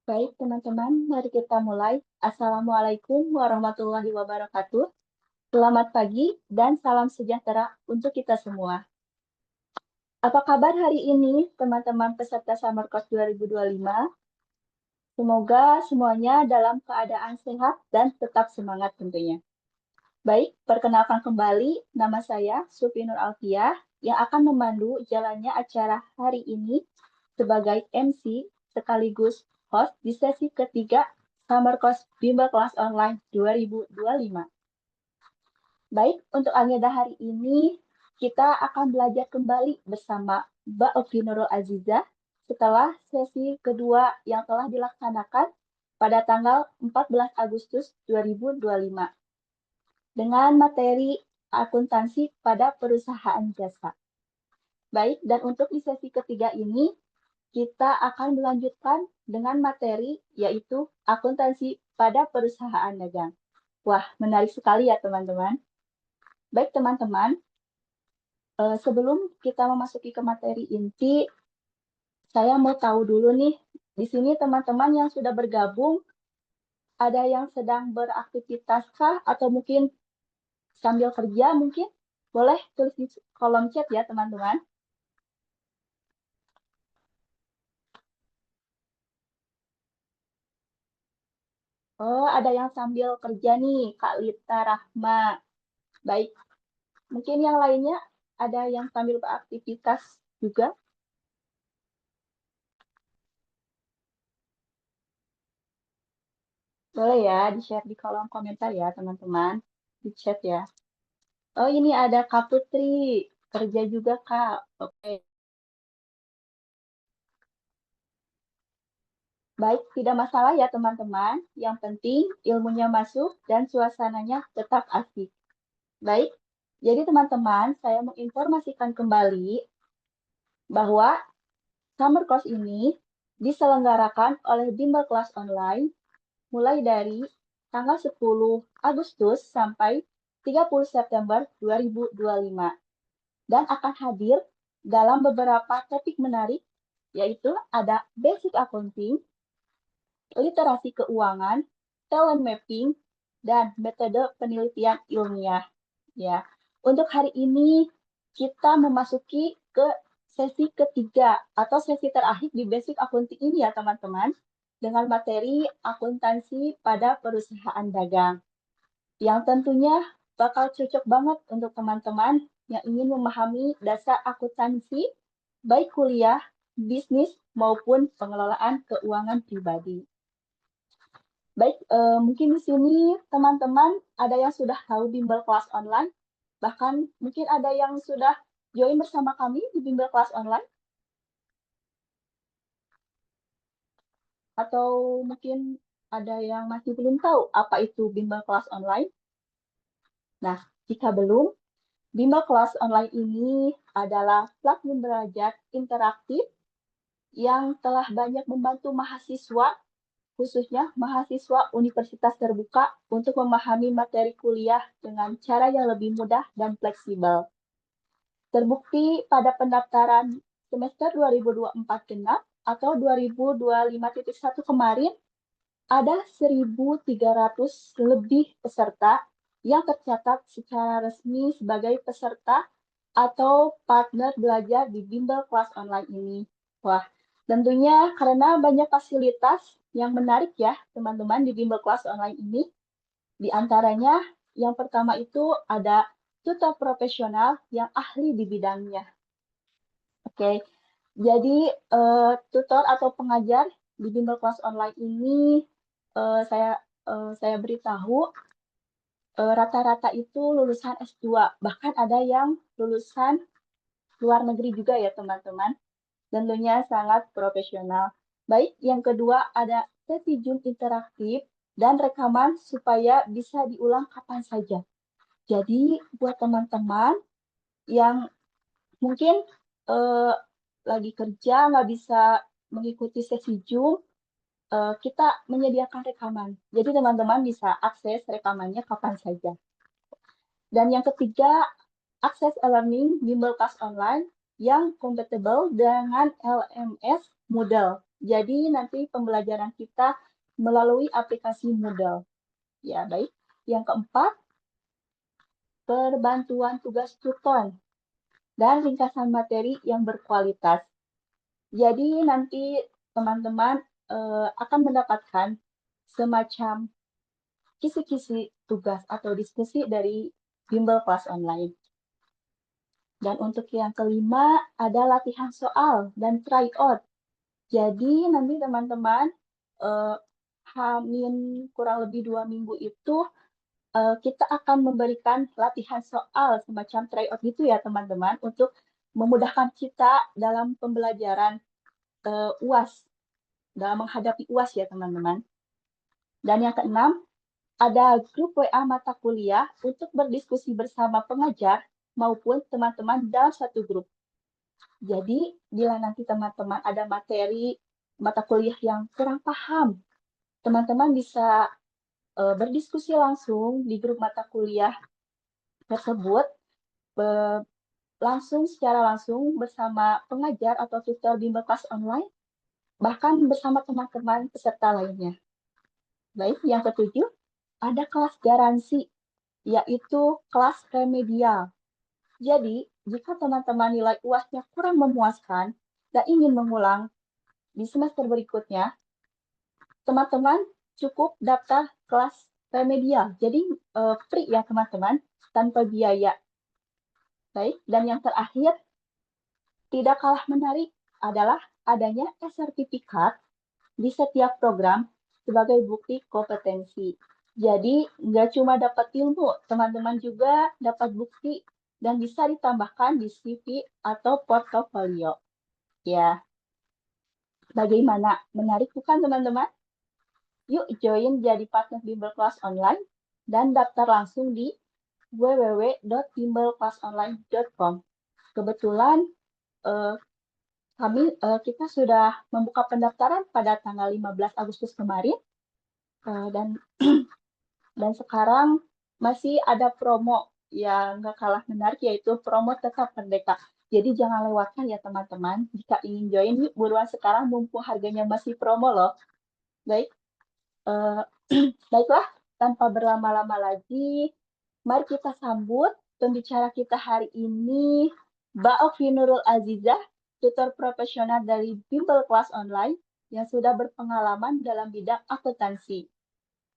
Baik, teman-teman, mari kita mulai. Assalamualaikum warahmatullahi wabarakatuh. Selamat pagi dan salam sejahtera untuk kita semua. Apa kabar hari ini, teman-teman peserta Summer Course 2025? Semoga semuanya dalam keadaan sehat dan tetap semangat tentunya. Baik, perkenalkan kembali, nama saya Sufi Nur Alfiah yang akan memandu jalannya acara hari ini sebagai MC sekaligus host di sesi ketiga Summer Course Bimbel Kelas Online 2025. Baik, untuk agenda hari ini kita akan belajar kembali bersama Mbak Oki Nurul Azizah setelah sesi kedua yang telah dilaksanakan pada tanggal 14 Agustus 2025 dengan materi akuntansi pada perusahaan jasa. Baik, dan untuk di sesi ketiga ini, kita akan melanjutkan dengan materi yaitu akuntansi pada perusahaan dagang. Wah, menarik sekali ya teman-teman. Baik teman-teman, sebelum kita memasuki ke materi inti, saya mau tahu dulu nih, di sini teman-teman yang sudah bergabung, ada yang sedang beraktivitas kah atau mungkin sambil kerja mungkin? Boleh tulis di kolom chat ya teman-teman. Oh, ada yang sambil kerja nih, Kak Lita Rahma. Baik, mungkin yang lainnya ada yang sambil beraktivitas juga. Boleh ya, di-share di kolom komentar ya, teman-teman. Di chat ya. Oh, ini ada Kak Putri. Kerja juga, Kak. Oke. Baik, tidak masalah ya, teman-teman. Yang penting ilmunya masuk dan suasananya tetap asik. Baik, jadi teman-teman, saya menginformasikan kembali bahwa Summer Course ini diselenggarakan oleh Bimbel Kelas Online mulai dari tanggal 10 Agustus sampai 30 September 2025 dan akan hadir dalam beberapa topik menarik yaitu ada basic accounting, literasi keuangan, talent mapping, dan metode penelitian ilmiah. Ya, untuk hari ini kita memasuki ke sesi ketiga atau sesi terakhir di basic accounting ini ya teman-teman dengan materi akuntansi pada perusahaan dagang yang tentunya bakal cocok banget untuk teman-teman yang ingin memahami dasar akuntansi baik kuliah, bisnis maupun pengelolaan keuangan pribadi. Baik, mungkin di sini teman-teman ada yang sudah tahu bimbel kelas online, bahkan mungkin ada yang sudah join bersama kami di bimbel kelas online, atau mungkin ada yang masih belum tahu apa itu bimbel kelas online. Nah, jika belum, bimbel kelas online ini adalah platform belajar interaktif yang telah banyak membantu mahasiswa khususnya mahasiswa universitas terbuka untuk memahami materi kuliah dengan cara yang lebih mudah dan fleksibel. Terbukti pada pendaftaran semester 2024 genap atau 2025.1 kemarin, ada 1.300 lebih peserta yang tercatat secara resmi sebagai peserta atau partner belajar di bimbel kelas online ini. Wah, tentunya karena banyak fasilitas yang menarik ya teman-teman di bimbel kelas online ini. Di antaranya yang pertama itu ada tutor profesional yang ahli di bidangnya. Oke, jadi tutor atau pengajar di bimbel kelas online ini eh, saya saya beritahu rata-rata itu lulusan S2, bahkan ada yang lulusan luar negeri juga ya teman-teman. Tentunya sangat profesional. Baik, yang kedua ada sesi Zoom interaktif dan rekaman supaya bisa diulang kapan saja. Jadi buat teman-teman yang mungkin eh, lagi kerja nggak bisa mengikuti sesi Zoom, kita menyediakan rekaman. Jadi teman-teman bisa akses rekamannya kapan saja. Dan yang ketiga, akses e-learning bimbel kelas online yang compatible dengan LMS Moodle. Jadi nanti pembelajaran kita melalui aplikasi Moodle. Ya, baik. Yang keempat, perbantuan tugas tutor dan ringkasan materi yang berkualitas. Jadi nanti teman-teman akan mendapatkan semacam kisi-kisi tugas atau diskusi dari bimbel kelas online. Dan untuk yang kelima ada latihan soal dan tryout. Jadi nanti teman-teman eh, Hamin kurang lebih 2 minggu itu kita akan memberikan latihan soal semacam tryout gitu ya teman-teman untuk memudahkan kita dalam pembelajaran UAS, dalam menghadapi UAS ya teman-teman. Dan yang keenam, ada grup WA mata kuliah untuk berdiskusi bersama pengajar maupun teman-teman dalam satu grup. Jadi, bila nanti teman-teman ada materi mata kuliah yang kurang paham, teman-teman bisa berdiskusi langsung di grup mata kuliah tersebut, secara langsung bersama pengajar atau tutor bimbel kelas online, bahkan bersama teman-teman peserta lainnya. Baik, yang ketujuh, ada kelas garansi, yaitu kelas remedial. Jadi, jika teman-teman nilai UAS-nya kurang memuaskan dan ingin mengulang di semester berikutnya, teman-teman cukup daftar kelas remedial. Jadi, free ya teman-teman, tanpa biaya. Baik, dan yang terakhir, tidak kalah menarik adalah adanya sertifikat di setiap program sebagai bukti kompetensi. Jadi, nggak cuma dapat ilmu, teman-teman juga dapat bukti dan bisa ditambahkan di CV atau portofolio. Ya, bagaimana? Menarik bukan teman-teman? Yuk join jadi partner bimbel kelas online dan daftar langsung di www.bimbelkelasonline.com. Kebetulan eh, kita sudah membuka pendaftaran pada tanggal 15 Agustus kemarin dan dan sekarang masih ada promo yang nggak kalah menarik yaitu promo tetap merdeka. Jadi jangan lewatkan ya teman-teman. Jika ingin join, yuk buruan sekarang mumpung harganya masih promo loh. Baik, eh, baiklah tanpa berlama-lama lagi, mari kita sambut pembicara kita hari ini, Mbak Oki Nurul Azizah, tutor profesional dari Bimbel Kelas Online yang sudah berpengalaman dalam bidang akuntansi.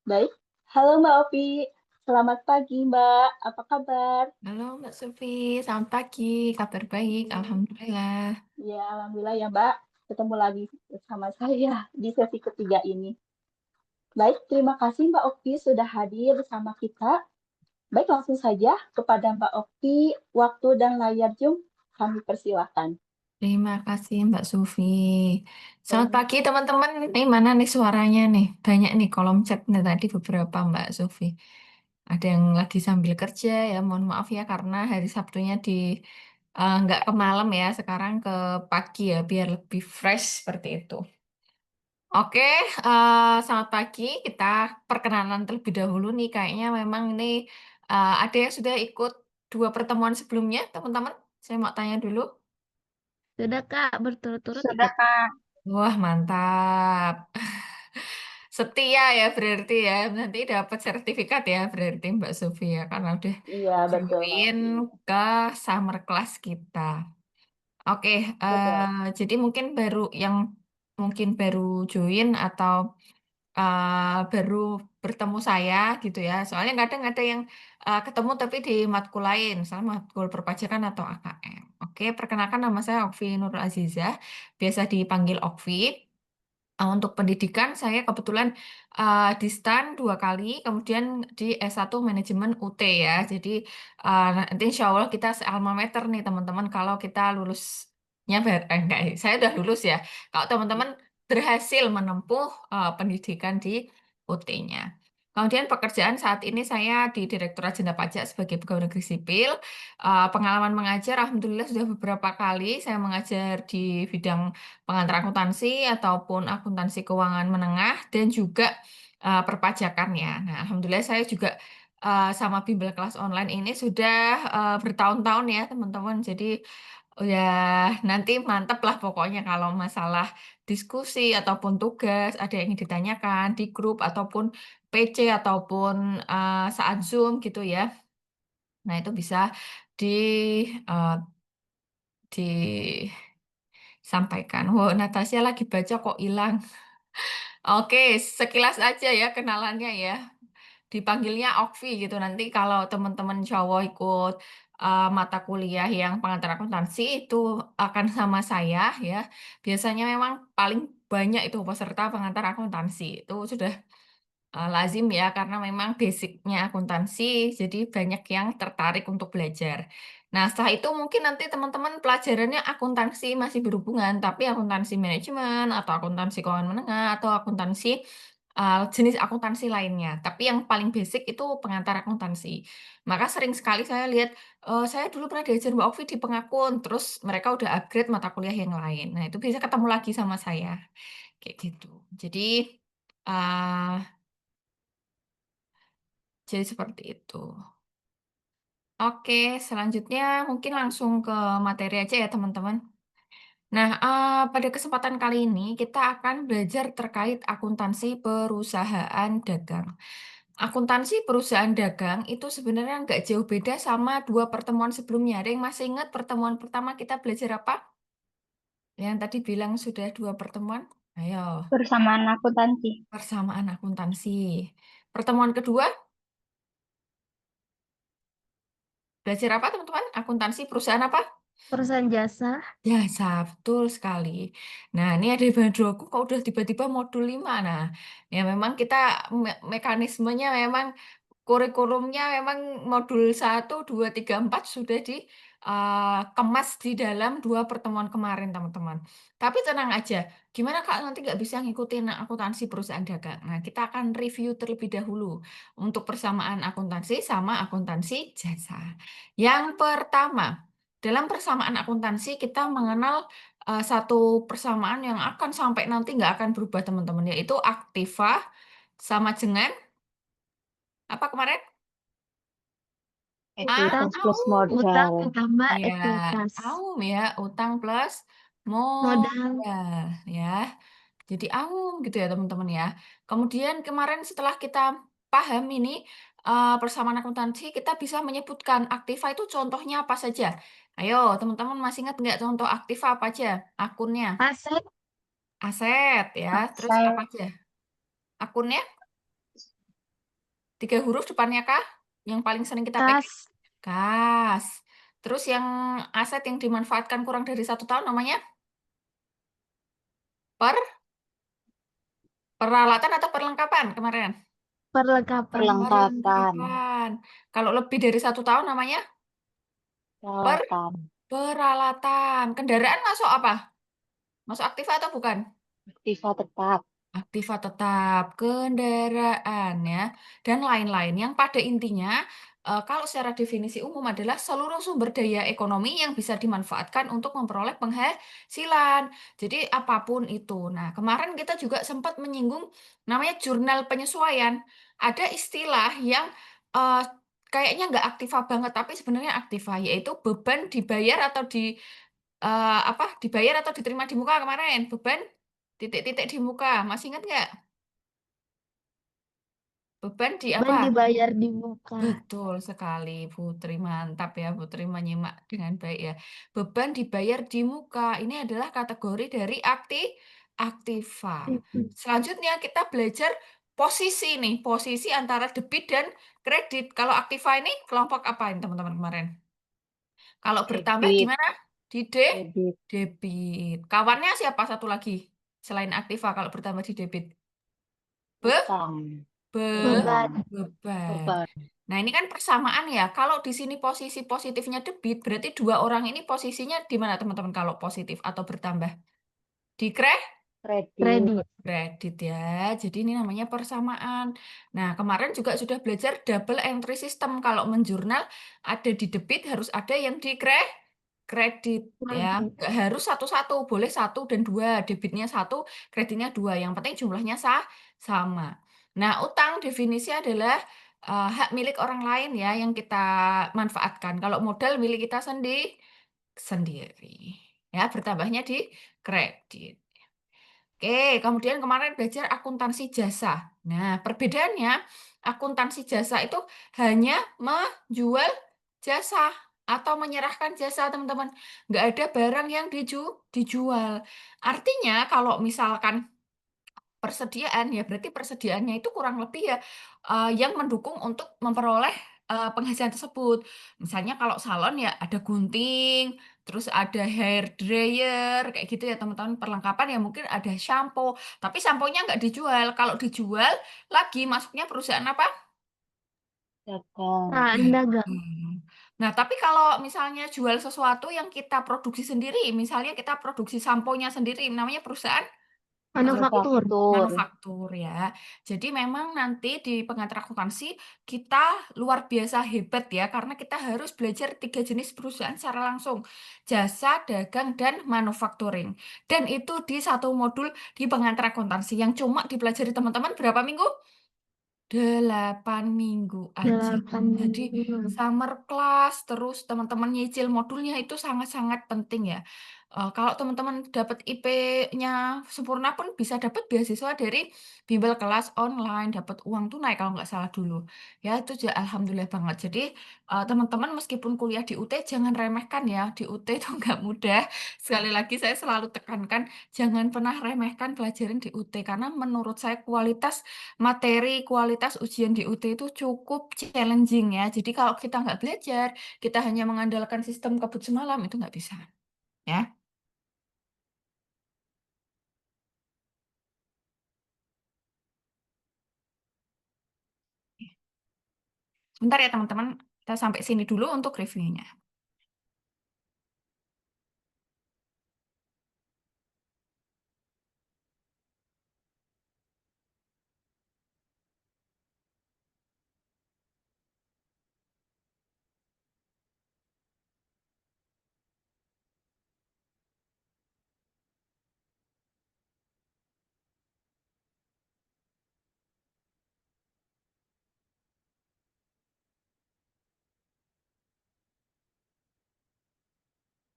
Baik, halo Mbak Opi, selamat pagi Mbak, apa kabar? Halo Mbak Sufi, selamat pagi, kabar baik, Alhamdulillah. Ya, Alhamdulillah ya Mbak, ketemu lagi bersama saya di sesi ketiga ini. Baik, terima kasih Mbak Oki sudah hadir bersama kita. Baik, langsung saja kepada Mbak Oki, waktu dan layar Zoom kami persilahkan. Terima kasih Mbak Sufi. Selamat Baik, pagi teman-teman, nih mana nih suaranya nih? Banyak nih kolom chat nih tadi beberapa Mbak Sufi. Ada yang lagi sambil kerja ya, mohon maaf ya karena hari Sabtunya nggak ke malam ya, sekarang ke pagi ya, biar lebih fresh seperti itu. Oke, selamat pagi. Kita perkenalan terlebih dahulu nih. Kayaknya memang ini ada yang sudah ikut 2 pertemuan sebelumnya, teman-teman. Saya mau tanya dulu. Sudah Kak, berturut-turut sudah ikut. Kak. Wah, mantap. Setia ya berarti ya. Nanti dapat sertifikat ya berarti Mbak Sofia karena udah Iya, betul Mbak join Oki. ke summer class kita. Oke, Betul. jadi mungkin baru join atau baru bertemu saya gitu ya. Soalnya kadang ada yang ketemu tapi di matkul lain, misalnya matkul perpajakan atau AKM. Oke, perkenalkan nama saya Okvi Nurul Azizah, biasa dipanggil Okvi. Untuk pendidikan, saya kebetulan di STAN 2 kali, kemudian di S1 Manajemen UT ya. Jadi nanti insya Allah kita alma mater nih teman-teman kalau kita lulusnya, enggak, saya udah lulus ya. Kalau teman-teman berhasil menempuh pendidikan di UT-nya. Kemudian pekerjaan saat ini saya di Direktorat Jenderal Pajak sebagai pegawai negeri sipil. Pengalaman mengajar, Alhamdulillah sudah beberapa kali saya mengajar di bidang pengantar akuntansi ataupun akuntansi keuangan menengah dan juga perpajakannya. Nah, alhamdulillah saya juga sama bimbel kelas online ini sudah bertahun-tahun ya, teman-teman. Jadi Udah nanti mantep lah pokoknya kalau masalah diskusi ataupun tugas, ada yang ingin ditanyakan di grup ataupun PC ataupun, saat Zoom gitu ya. Nah itu bisa di eee, disampaikan. Wow, Natasha lagi baca kok hilang. Oke, sekilas aja ya kenalannya ya. Dipanggilnya Okvi gitu, nanti kalau teman-teman cowok ikut, mata kuliah yang pengantar akuntansi itu akan sama saya ya. Biasanya memang paling banyak itu peserta pengantar akuntansi, itu sudah, lazim ya karena memang basic-nya akuntansi, jadi banyak yang tertarik untuk belajar. Nah, setelah itu mungkin nanti teman-teman pelajarannya akuntansi masih berhubungan, tapi akuntansi manajemen atau akuntansi keuangan menengah atau akuntansi, jenis akuntansi lainnya. Tapi yang paling basic itu pengantar akuntansi. Maka sering sekali saya lihat, saya dulu pernah diajar Mbak Ovi di Pengakun, terus mereka udah upgrade mata kuliah yang lain. Nah, itu bisa ketemu lagi sama saya, kayak gitu. Eee, jadi seperti itu. Oke, selanjutnya mungkin langsung ke materi aja ya teman-teman. Nah, pada kesempatan kali ini kita akan belajar terkait akuntansi perusahaan dagang. Akuntansi perusahaan dagang itu sebenarnya nggak jauh beda sama 2 pertemuan sebelumnya. Ada yang masih ingat pertemuan pertama kita belajar apa? Yang tadi bilang sudah 2 pertemuan? Ayo, Persamaan akuntansi. persamaan akuntansi. Pertemuan kedua, belajar apa teman-teman? Akuntansi perusahaan apa? Perusahaan jasa. Jasa, betul sekali. Nah, ini ada Badroku kok udah tiba-tiba modul 5. Nah, ya memang kita mekanismenya memang kurikulumnya memang modul 1, 2, 3, 4 sudah kemas di dalam 2 pertemuan kemarin, teman-teman. Tapi tenang aja, gimana Kak nanti nggak bisa ngikutin akuntansi perusahaan dagang? Nah, kita akan review terlebih dahulu untuk persamaan akuntansi sama akuntansi jasa. Yang pertama, dalam persamaan akuntansi kita mengenal, satu persamaan yang akan sampai nanti nggak akan berubah, teman-teman, yaitu aktiva sama dengan apa kemarin? Utang. Ekuitas plus Utang modal. ditambah Ya, ekuitas. AUM ya, utang plus Modal. modal ya. Jadi AUM gitu ya teman-teman ya. Kemudian kemarin setelah kita paham ini persamaan akuntansi, kita bisa menyebutkan aktiva itu contohnya apa saja. Ayo teman-teman masih ingat nggak contoh aktiva apa aja? Akunnya, Aset. aset ya. Terus apa Aset, aja? Akunnya 3 huruf depannya kah? Yang paling sering kita pegang? Kas. Kas. Terus yang aset yang dimanfaatkan kurang dari 1 tahun namanya per peralatan atau perlengkapan kemarin? Perlengkapan. perlengkapan, Perlengkapan. Kalau lebih dari 1 tahun namanya per peralatan, peralatan. Kendaraan masuk apa? Masuk aktiva atau bukan? aktiva tetap, Aktiva tetap, kendaraan ya, dan lain-lain yang pada intinya, kalau secara definisi umum adalah seluruh sumber daya ekonomi yang bisa dimanfaatkan untuk memperoleh penghasilan. Jadi apapun itu. Nah, kemarin kita juga sempat menyinggung namanya jurnal penyesuaian. Ada istilah yang, eee, kayaknya nggak aktiva banget, tapi sebenarnya aktiva, yaitu beban dibayar atau dibayar atau diterima di muka kemarin, beban titik-titik di muka, masih ingat nggak? Beban di Beban apa? dibayar di muka. Betul sekali, Putri. Mantap ya, Putri menyimak dengan baik ya. Beban dibayar di muka. Ini adalah kategori dari aktiva. Selanjutnya kita belajar posisi nih, posisi antara debit dan kredit. Kalau aktiva ini kelompok apa ini teman-teman kemarin? Kalau bertambah debit, gimana? Di debit, debit. Kawannya siapa satu lagi? Selain aktiva kalau bertambah di debit. Be utang, be Beban. beban, beban. beban, Nah, ini kan persamaan ya. Kalau di sini posisi positifnya debit, berarti 2 orang ini posisinya di mana teman-teman kalau positif atau bertambah? Di kredit, Kredit. kredit ya. Jadi ini namanya persamaan. Nah, kemarin juga sudah belajar double entry system. Kalau menjurnal ada di debit harus ada yang di kredit ya. Kredit. Nggak harus satu-satu, boleh 1 dan 2. Debitnya 1, kreditnya 2. Yang penting jumlahnya sama. Nah, utang definisi adalah hak milik orang lain ya yang kita manfaatkan. Kalau modal milik kita sendiri, sendiri. Ya, bertambahnya di kredit. Oke, kemudian kemarin belajar akuntansi jasa. Nah, perbedaannya akuntansi jasa itu hanya menjual jasa atau menyerahkan jasa, teman-teman. Nggak ada barang yang dijual. Artinya kalau misalkan persediaan, ya berarti persediaannya itu kurang lebih ya yang mendukung untuk memperoleh penghasilan tersebut. Misalnya kalau salon ya ada gunting, terus ada hair dryer, kayak gitu ya teman-teman. Perlengkapan ya mungkin ada shampoo, tapi sampo-nya nggak dijual. Kalau dijual lagi masuknya perusahaan apa? Dagang. Dagang. Nah, tapi kalau misalnya jual sesuatu yang kita produksi sendiri, misalnya kita produksi samponya sendiri, namanya perusahaan Manufaktur. Manufaktur. manufaktur ya. Jadi memang nanti di pengantar akuntansi kita luar biasa hebat ya, karena kita harus belajar 3 jenis perusahaan secara langsung. Jasa, dagang, dan manufacturing. Dan itu di satu modul di pengantar akuntansi yang cuma dipelajari teman-teman berapa minggu? 8 minggu aja. 8 Jadi minggu. summer class, terus teman-teman nyicil modulnya itu sangat-sangat penting ya. Kalau teman-teman dapat IP-nya sempurna pun bisa dapat beasiswa dari bimbel kelas online, dapat uang tunai kalau nggak salah dulu. Ya itu alhamdulillah banget. Jadi teman-teman meskipun kuliah di UT jangan remehkan ya. Di UT itu nggak mudah. Sekali lagi saya selalu tekankan jangan pernah remehkan pelajaran di UT karena menurut saya kualitas materi kualitas ujian di UT itu cukup challenging ya. Jadi kalau kita nggak belajar, kita hanya mengandalkan sistem kebut semalam itu nggak bisa. Ya, sebentar ya teman-teman, kita sampai sini dulu untuk reviewnya.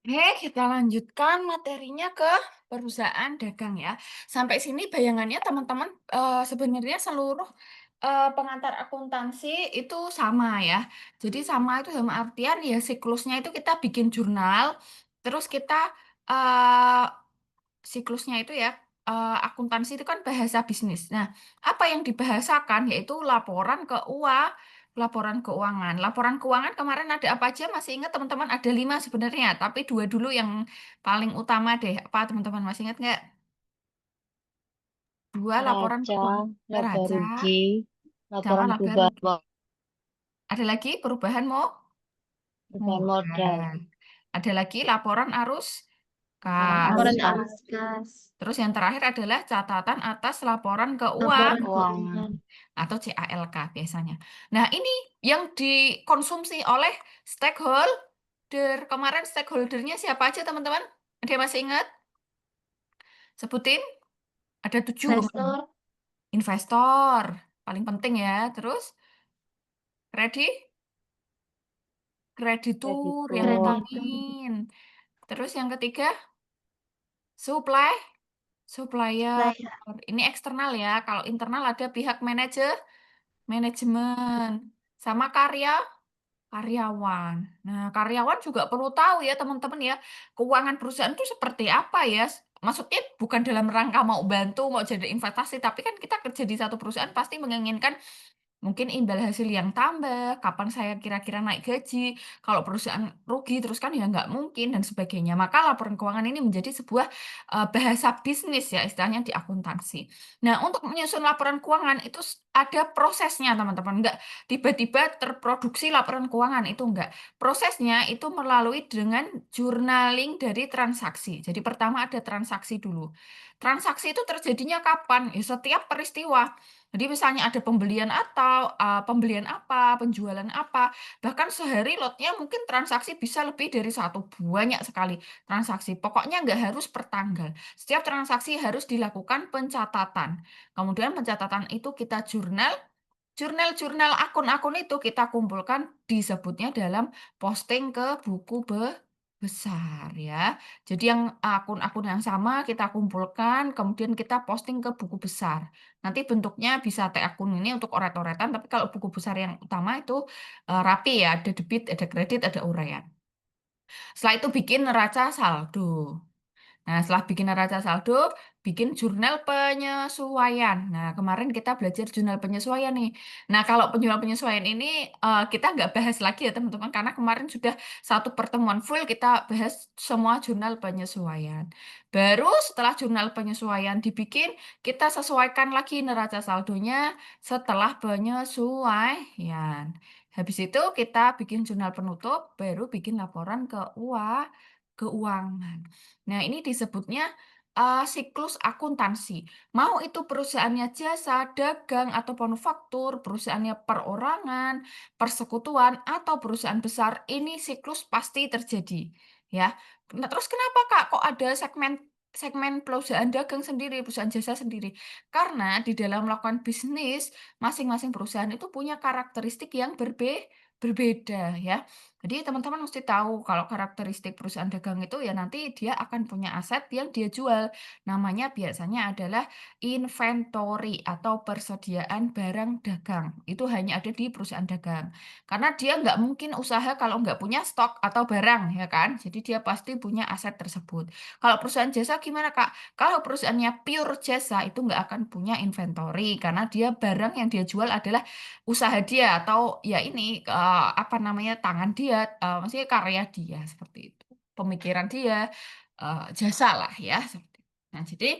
Oke, kita lanjutkan materinya ke perusahaan dagang ya. Sampai sini bayangannya teman-teman sebenarnya seluruh pengantar akuntansi itu sama ya. Jadi sama itu dalam artian ya siklusnya itu kita bikin jurnal, terus kita eh, siklusnya itu ya akuntansi itu kan bahasa bisnis. Nah, apa yang dibahasakan yaitu laporan keuangan. Laporan keuangan kemarin ada apa aja? Masih ingat teman-teman? Ada 5 sebenarnya, tapi 2 dulu yang paling utama deh. Apa teman-teman masih ingat nggak? 2 laporan Neraca, laba neraca rugi, sama laporan laba rugi. perubahan Ada lagi perubahan modal, modal. Ada lagi laporan arus laporan kas. arus Laporan kas, arus kas. Terus yang terakhir adalah catatan atas laporan Laporan keuangan. keuangan. atau CALK biasanya. Nah, ini yang dikonsumsi oleh stakeholder. Kemarin stakeholdernya siapa aja, teman-teman? Ada yang masih ingat? Sebutin. Ada 7 kemarin. Investor. Investor, paling penting ya. Terus, kreditur yang Kreditur, Kreditur. ngutangin. Terus yang ketiga, supplier. Supplier. Ini eksternal ya. Kalau internal ada pihak manajemen. Sama karyawan. Nah, karyawan juga perlu tahu ya teman-teman ya, keuangan perusahaan itu seperti apa ya. Maksudnya bukan dalam rangka mau bantu, mau jadi investasi, tapi kan kita kerja di satu perusahaan pasti menginginkan mungkin imbal hasil yang tambah, kapan saya kira-kira naik gaji, kalau perusahaan rugi terus kan ya nggak mungkin dan sebagainya. Maka laporan keuangan ini menjadi sebuah bahasa bisnis ya istilahnya di akuntansi. Nah, untuk menyusun laporan keuangan itu ada prosesnya teman-teman. Nggak tiba-tiba terproduksi laporan keuangan itu enggak. Prosesnya itu melalui dengan journaling dari transaksi. Jadi pertama ada transaksi dulu. Transaksi itu terjadinya kapan? Ya, setiap peristiwa. Jadi misalnya ada pembelian atau pembelian apa, penjualan apa, bahkan sehari lotnya mungkin transaksi bisa lebih dari satu, banyak sekali transaksi. Pokoknya nggak harus per tanggal. Setiap transaksi harus dilakukan pencatatan. Kemudian pencatatan itu kita jurnal akun-akun itu kita kumpulkan disebutnya dalam posting ke buku besar ya. Jadi yang akun-akun yang sama kita kumpulkan, kemudian kita posting ke buku besar. Nanti bentuknya bisa tag akun ini untuk oret-oretan, tapi kalau buku besar yang utama itu rapi ya, ada debit, ada kredit, ada uraian. Setelah itu bikin neraca saldo. Nah, setelah bikin neraca saldo, bikin jurnal penyesuaian. Nah, kemarin kita belajar jurnal penyesuaian nih. Nah, kalau jurnal penyesuaian ini kita nggak bahas lagi ya teman-teman, karena kemarin sudah satu pertemuan full kita bahas semua jurnal penyesuaian. Baru setelah jurnal penyesuaian dibikin, kita sesuaikan lagi neraca saldonya setelah penyesuaian. Habis itu kita bikin jurnal penutup, baru bikin laporan keuangan. Nah, ini disebutnya siklus akuntansi. Mau itu perusahaannya jasa, dagang, atau manufaktur, perusahaannya perorangan, persekutuan, atau perusahaan besar, ini siklus pasti terjadi. Ya. Nah, terus kenapa Kak kok ada segmen segmen perusahaan dagang sendiri, perusahaan jasa sendiri? Karena di dalam melakukan bisnis, masing-masing perusahaan itu punya karakteristik yang berbeda ya. Jadi teman-teman mesti tahu kalau karakteristik perusahaan dagang itu ya nanti dia akan punya aset yang dia jual. Namanya biasanya adalah inventory atau persediaan barang dagang. Itu hanya ada di perusahaan dagang. Karena dia nggak mungkin usaha kalau nggak punya stok atau barang, ya kan? Jadi dia pasti punya aset tersebut. Kalau perusahaan jasa gimana, Kak? Kalau perusahaannya pure jasa itu nggak akan punya inventory karena dia barang yang dia jual adalah usaha dia atau ya ini, apa namanya, tangan dia, maksudnya karya dia, seperti itu. Pemikiran dia, jasa lah ya, seperti itu. Nah jadi,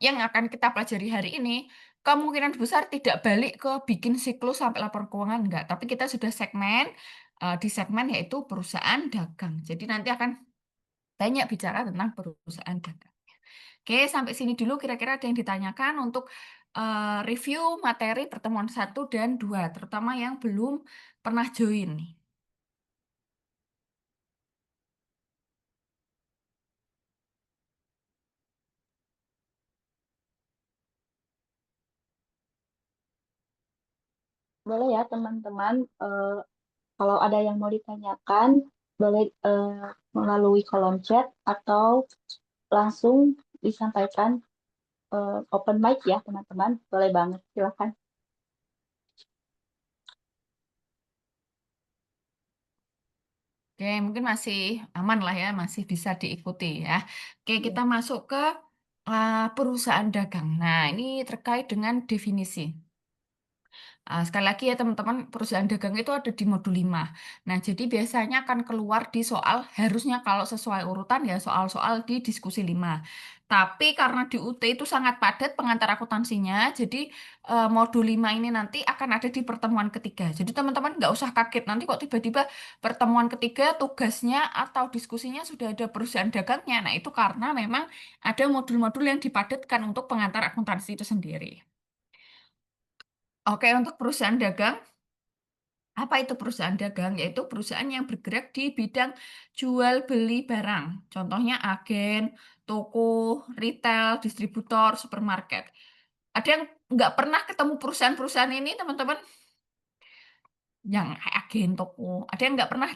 yang akan kita pelajari hari ini, kemungkinan besar tidak balik ke bikin siklus sampai laporan keuangan, enggak. Tapi kita sudah segmen, di segmen yaitu perusahaan dagang. Jadi nanti akan banyak bicara tentang perusahaan dagang. Oke, sampai sini dulu kira-kira ada yang ditanyakan untuk review materi pertemuan 1 dan 2, terutama yang belum pernah join nih. Boleh ya teman-teman, kalau ada yang mau ditanyakan, boleh melalui kolom chat atau langsung disampaikan open mic ya teman-teman. Boleh banget, silakan. Oke, mungkin masih aman lah ya, masih bisa diikuti ya. Oke, Ya. kita masuk ke perusahaan dagang. Nah, ini terkait dengan definisi. Sekali lagi ya teman-teman, perusahaan dagang itu ada di modul 5. Nah, jadi biasanya akan keluar di soal, harusnya kalau sesuai urutan ya soal-soal di diskusi 5. Tapi karena di UT itu sangat padat pengantar akuntansinya, jadi modul 5 ini nanti akan ada di pertemuan ketiga. Jadi teman-teman nggak usah kaget, nanti kok tiba-tiba pertemuan ketiga tugasnya atau diskusinya sudah ada perusahaan dagangnya. Nah, itu karena memang ada modul-modul yang dipadatkan untuk pengantar akuntansi itu sendiri. Oke, untuk perusahaan dagang, apa itu perusahaan dagang? Yaitu perusahaan yang bergerak di bidang jual beli barang. Contohnya agen, toko, retail, distributor, supermarket. Ada yang nggak pernah ketemu perusahaan-perusahaan ini, teman-teman? Yang kayak agen, toko. Ada yang nggak pernah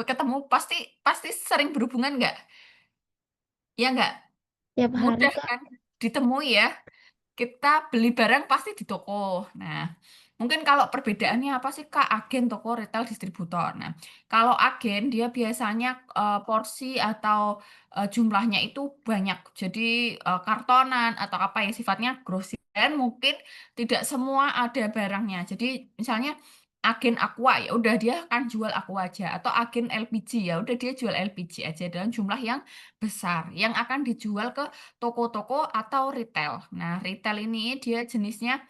ketemu? Pasti pasti sering berhubungan nggak? Ya nggak? Tiap hari, Mudah Kak. kan ditemui ya? Kita beli barang pasti di toko. Nah, mungkin kalau perbedaannya apa sih Kak? Agen, toko, retail, distributor. Nah, kalau agen dia biasanya porsi atau jumlahnya itu banyak. Jadi kartonan atau apa ya sifatnya grosir, mungkin tidak semua ada barangnya. Jadi misalnya agen Aqua ya udah dia akan jual Aqua aja atau agen LPG ya udah dia jual LPG aja dalam jumlah yang besar yang akan dijual ke toko-toko atau retail. Nah, retail ini dia jenisnya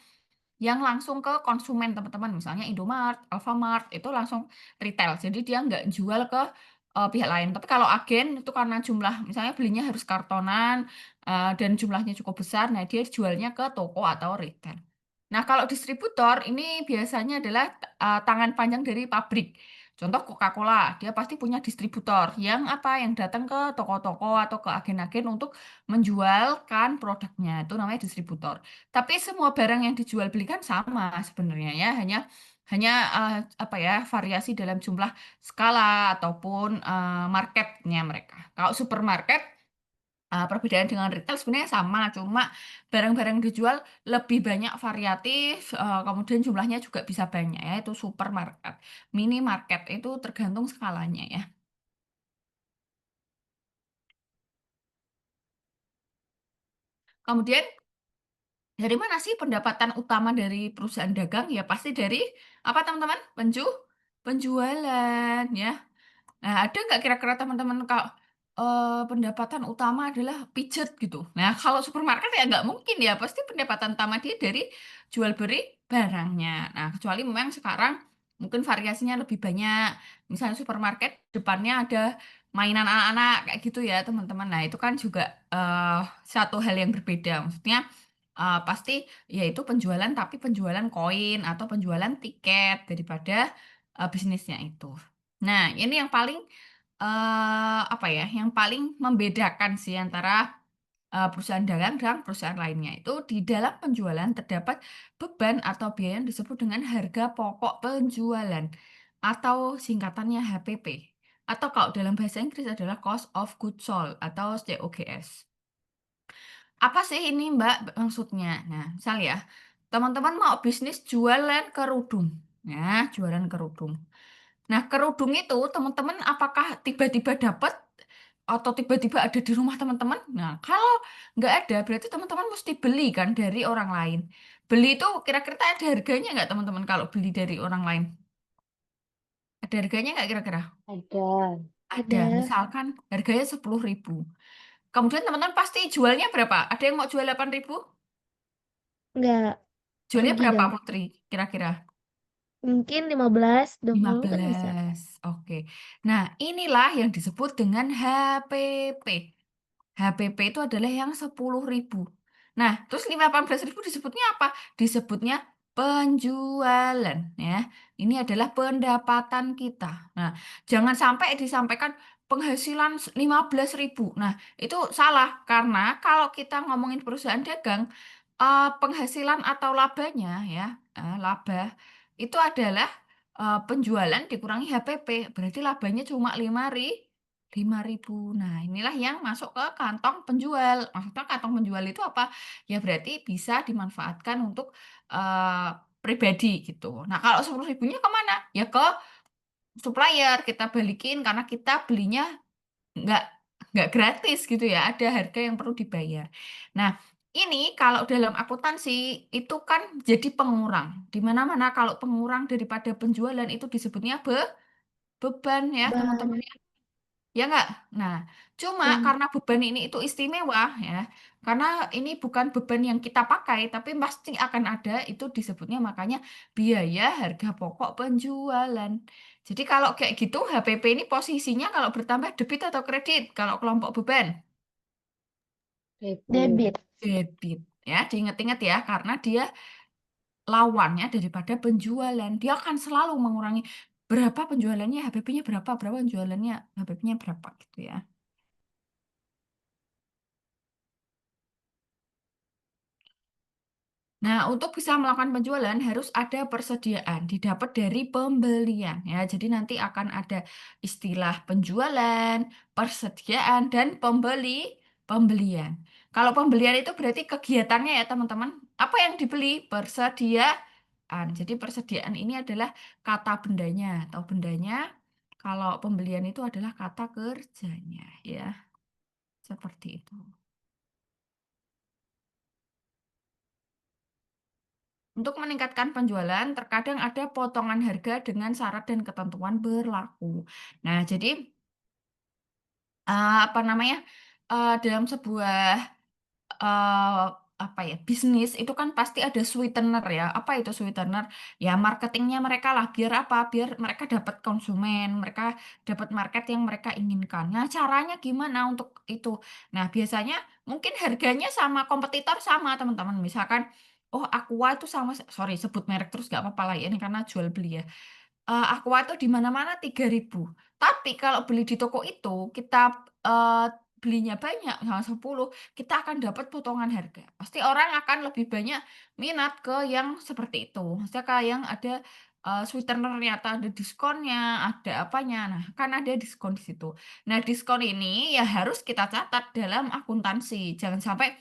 yang langsung ke konsumen teman-teman. Misalnya Indomart, Alfamart, itu langsung retail. Jadi dia nggak jual ke pihak lain. Tapi kalau agen itu karena jumlah, misalnya belinya harus kartonan dan jumlahnya cukup besar, nah dia jualnya ke toko atau retail. Nah, kalau distributor ini biasanya adalah tangan panjang dari pabrik. Contoh Coca-Cola, dia pasti punya distributor yang apa? Yang datang ke toko-toko atau ke agen-agen untuk menjualkan produknya. Itu namanya distributor. Tapi semua barang yang dijual belikan sama sebenarnya ya, hanya Hanya, apa ya, variasi dalam jumlah skala ataupun, marketnya mereka. Kalau supermarket, perbedaan dengan retail sebenarnya sama, cuma barang-barang yang dijual lebih banyak variatif, kemudian jumlahnya juga bisa banyak ya, itu supermarket. Minimarket itu tergantung skalanya ya. Kemudian dari mana sih pendapatan utama dari perusahaan dagang? Ya pasti dari apa teman-teman? Penjualan ya. Nah, ada nggak kira-kira teman-teman kalau, pendapatan utama adalah pijet gitu? Nah, kalau supermarket ya nggak mungkin ya, pasti pendapatan utama dia dari jual beli barangnya. Nah, kecuali memang sekarang mungkin variasinya lebih banyak. Misalnya supermarket depannya ada mainan anak-anak kayak gitu ya, teman-teman. Nah, itu kan juga, satu hal yang berbeda. Maksudnya, pasti yaitu penjualan tapi penjualan koin atau penjualan tiket daripada, bisnisnya itu. Nah, ini yang paling, apa ya, yang paling membedakan sih antara, perusahaan dagang dan perusahaan lainnya. Itu di dalam penjualan terdapat beban atau biaya yang disebut dengan harga pokok penjualan atau singkatannya HPP. Atau kalau dalam bahasa Inggris adalah cost of goods sold atau COGS. Apa sih ini Mbak maksudnya? Nah, misal ya, teman-teman mau bisnis jualan kerudung. Nah, jualan kerudung. Nah, kerudung itu teman-teman apakah tiba-tiba dapat atau tiba-tiba ada di rumah teman-teman? Nah, kalau nggak ada, berarti teman-teman mesti beli kan dari orang lain. Beli itu kira-kira ada harganya nggak teman-teman kalau beli dari orang lain? Ada harganya nggak kira-kira? Ada. Ada, Ada. misalkan harganya 10.000. Kemudian teman-teman pasti jualnya berapa? Ada yang mau jual 8.000? Enggak. Jualnya Rugi berapa dong. Putri? Kira-kira? Mungkin 15, 20 kan bisa. 15. Oke. Nah, inilah yang disebut dengan HPP. HPP itu adalah yang 10.000. Nah, terus 18.000 disebutnya apa? Disebutnya penjualan ya. Ini adalah pendapatan kita. Nah, jangan sampai disampaikan penghasilan 15.000. Nah, itu salah karena kalau kita ngomongin perusahaan dagang, penghasilan atau labanya ya, laba itu adalah penjualan dikurangi HPP, berarti labanya cuma 5.000. Nah, inilah yang masuk ke kantong penjual. Maksudnya kantong penjual itu apa? Ya berarti bisa dimanfaatkan untuk, pribadi gitu. Nah, kalau 10.000-nya kemana? Ya ke supplier, kita balikin karena kita belinya nggak nggak gratis gitu ya, ada harga yang perlu dibayar. Nah, ini kalau dalam akuntansi itu kan jadi pengurang. Di mana-mana kalau pengurang daripada penjualan itu disebutnya beban ya, teman-teman. Ban. Ya nggak? Nah, cuma Dan karena beban ini itu istimewa ya, karena ini bukan beban yang kita pakai, tapi pasti akan ada, itu disebutnya makanya biaya harga pokok penjualan. Jadi kalau kayak gitu HPP ini posisinya kalau bertambah debit atau kredit kalau kelompok beban? Debit. debit. Debit. Ya, diingat-ingat ya, karena dia lawannya daripada penjualan. Dia akan selalu mengurangi berapa penjualannya, HPP-nya berapa, berapa penjualannya, HPP-nya berapa gitu ya. Nah, untuk bisa melakukan penjualan harus ada persediaan, didapat dari pembelian ya. Jadi nanti akan ada istilah penjualan, persediaan, dan pembelian. Kalau pembelian itu berarti kegiatannya ya teman-teman. Apa yang dibeli? Persediaan. Jadi persediaan ini adalah kata bendanya atau bendanya. Kalau pembelian itu adalah kata kerjanya ya. Seperti itu. Untuk meningkatkan penjualan, terkadang ada potongan harga dengan syarat dan ketentuan berlaku. Nah, jadi, apa namanya, dalam sebuah apa ya, bisnis itu kan pasti ada sweetener ya. Apa itu sweetener? Ya marketingnya mereka lah, biar apa? Biar mereka dapat konsumen, mereka dapat market yang mereka inginkan. Nah, caranya gimana untuk itu? Nah, biasanya mungkin harganya sama kompetitor sama, teman-teman. Misalkan, oh Aqua itu sama sorry sebut merek terus nggak apa-apa lah ya, ini karena jual beli ya. Aqua tuh di mana-mana 3.000. Tapi kalau beli di toko itu, kita, belinya banyak, misalnya 10, kita akan dapat potongan harga. Pasti orang akan lebih banyak minat ke yang seperti itu. Maksudnya kayak yang ada, sweetener-nya atau ada diskonnya, ada apanya. Nah, kan ada diskon di situ. Nah, diskon ini ya harus kita catat dalam akuntansi. Jangan sampai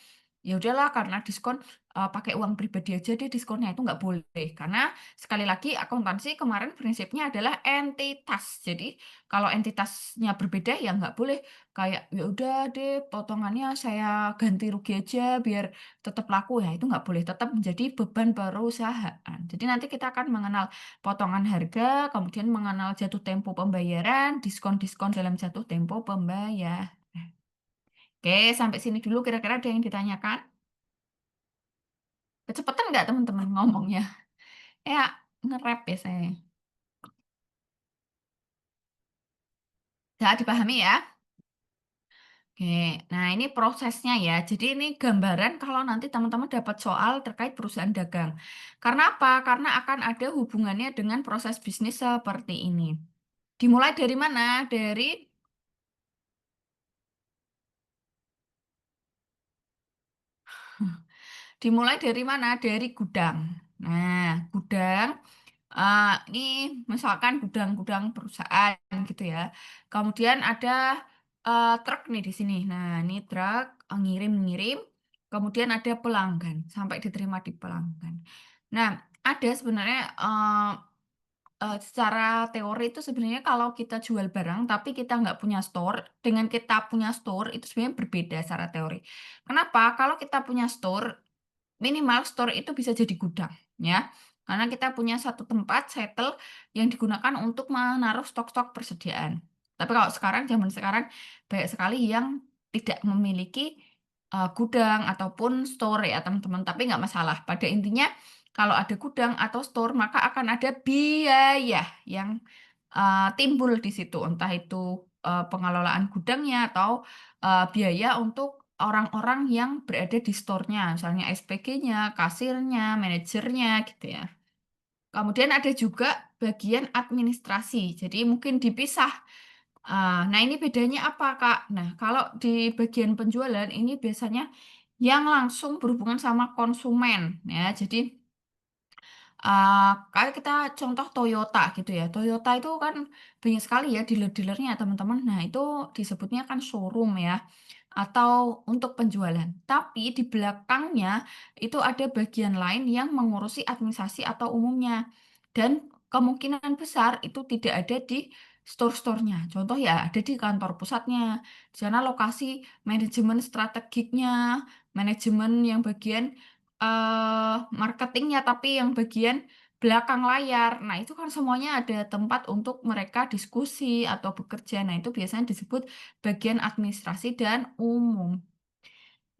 ya udahlah karena diskon pakai uang pribadi aja deh diskonnya, itu nggak boleh. Karena sekali lagi akuntansi kemarin prinsipnya adalah entitas. Jadi kalau entitasnya berbeda ya nggak boleh kayak ya udah deh potongannya saya ganti rugi aja biar tetap laku, ya itu nggak boleh, tetap menjadi beban perusahaan. Jadi nanti kita akan mengenal potongan harga, kemudian mengenal jatuh tempo pembayaran, diskon-diskon dalam jatuh tempo pembayaran. Oke, sampai sini dulu kira-kira ada yang ditanyakan? Kecepatan nggak teman-teman ngomongnya? Ya, nge-rap ya saya. Bisa dipahami ya? Oke, nah ini prosesnya ya. Jadi ini gambaran kalau nanti teman-teman dapat soal terkait perusahaan dagang. Karena apa? Karena akan ada hubungannya dengan proses bisnis seperti ini. Dimulai dari mana? Dimulai dari mana? Dari gudang. Nah, gudang ini misalkan gudang-gudang perusahaan gitu ya. Kemudian ada truk nih di sini. Nah, ini truk ngirim-ngirim. Kemudian ada pelanggan sampai diterima di pelanggan. Nah, ada sebenarnya secara teori itu sebenarnya kalau kita jual barang tapi kita nggak punya store, dengan kita punya store itu sebenarnya berbeda secara teori. Kenapa? Kalau kita punya store, minimal store itu bisa jadi gudang, ya. Karena kita punya satu tempat settle yang digunakan untuk menaruh stok-stok persediaan. Tapi kalau sekarang, zaman sekarang, banyak sekali yang tidak memiliki gudang ataupun store ya teman-teman. Tapi nggak masalah. Pada intinya, kalau ada gudang atau store, maka akan ada biaya yang timbul di situ. Entah itu pengelolaan gudangnya atau biaya untuk orang-orang yang berada di store-nya, misalnya SPG-nya, kasirnya, manajernya, gitu ya. Kemudian ada juga bagian administrasi, jadi mungkin dipisah. Nah, ini bedanya apa, Kak? Nah, kalau di bagian penjualan ini biasanya yang langsung berhubungan sama konsumen, ya. Jadi kayak kita contoh Toyota gitu ya. Toyota itu kan banyak sekali ya dealer-dealernya teman-teman. Nah, itu disebutnya kan showroom ya atau untuk penjualan. Tapi di belakangnya itu ada bagian lain yang mengurusi administrasi atau umumnya. Dan kemungkinan besar itu tidak ada di store-store-nya. Contoh ya ada di kantor pusatnya. Di sana lokasi manajemen strategiknya, manajemen yang bagian marketingnya, tapi yang bagian belakang layar. Nah, itu kan semuanya ada tempat untuk mereka diskusi atau bekerja. Nah, itu biasanya disebut bagian administrasi dan umum.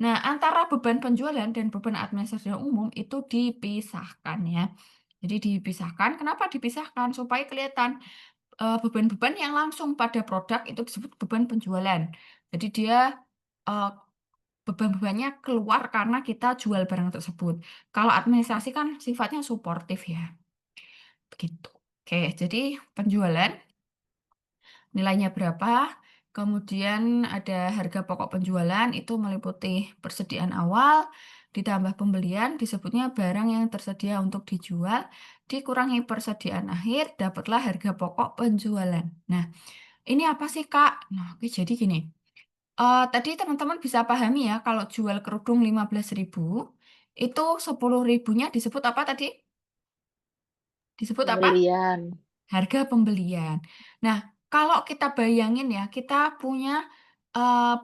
Nah, antara beban penjualan dan beban administrasi dan umum itu dipisahkan ya. Jadi dipisahkan. Kenapa dipisahkan? Supaya kelihatan beban-beban yang langsung pada produk itu disebut beban penjualan. Jadi dia eh, beban-bebannya keluar karena kita jual barang tersebut. Kalau administrasi kan sifatnya suportif ya. Begitu. Oke, jadi penjualan nilainya berapa, kemudian ada harga pokok penjualan itu meliputi persediaan awal, ditambah pembelian, disebutnya barang yang tersedia untuk dijual, dikurangi persediaan akhir, dapatlah harga pokok penjualan. Nah, ini apa sih, Kak? Nah, oke, jadi gini. Tadi teman-teman bisa pahami ya, kalau jual kerudung 15.000, itu 10.000-nya disebut apa tadi? Disebut apa? Pembelian. Harga pembelian. Nah, kalau kita bayangin ya, kita punya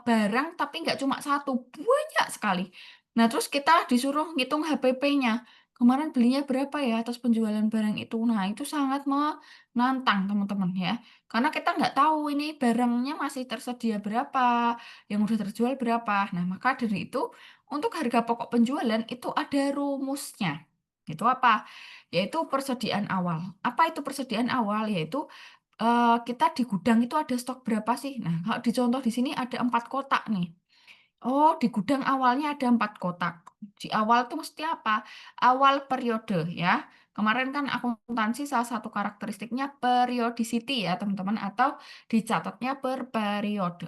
barang tapi nggak cuma satu, banyak sekali. Nah, terus kita disuruh ngitung HPP-nya. Kemarin belinya berapa ya atas penjualan barang itu? Nah, itu sangat menantang teman-teman ya. Karena kita nggak tahu ini barangnya masih tersedia berapa, yang udah terjual berapa. Nah, maka dari itu, untuk harga pokok penjualan itu ada rumusnya. Itu apa? Yaitu persediaan awal. Apa itu persediaan awal? Yaitu kita di gudang itu ada stok berapa sih? Nah, kalau dicontoh di sini ada 4 kotak nih. Oh, di gudang awalnya ada 4 kotak. Di awal itu mesti apa? Awal periode ya. Kemarin kan akuntansi salah satu karakteristiknya periodicity ya teman-teman, atau dicatatnya per periode.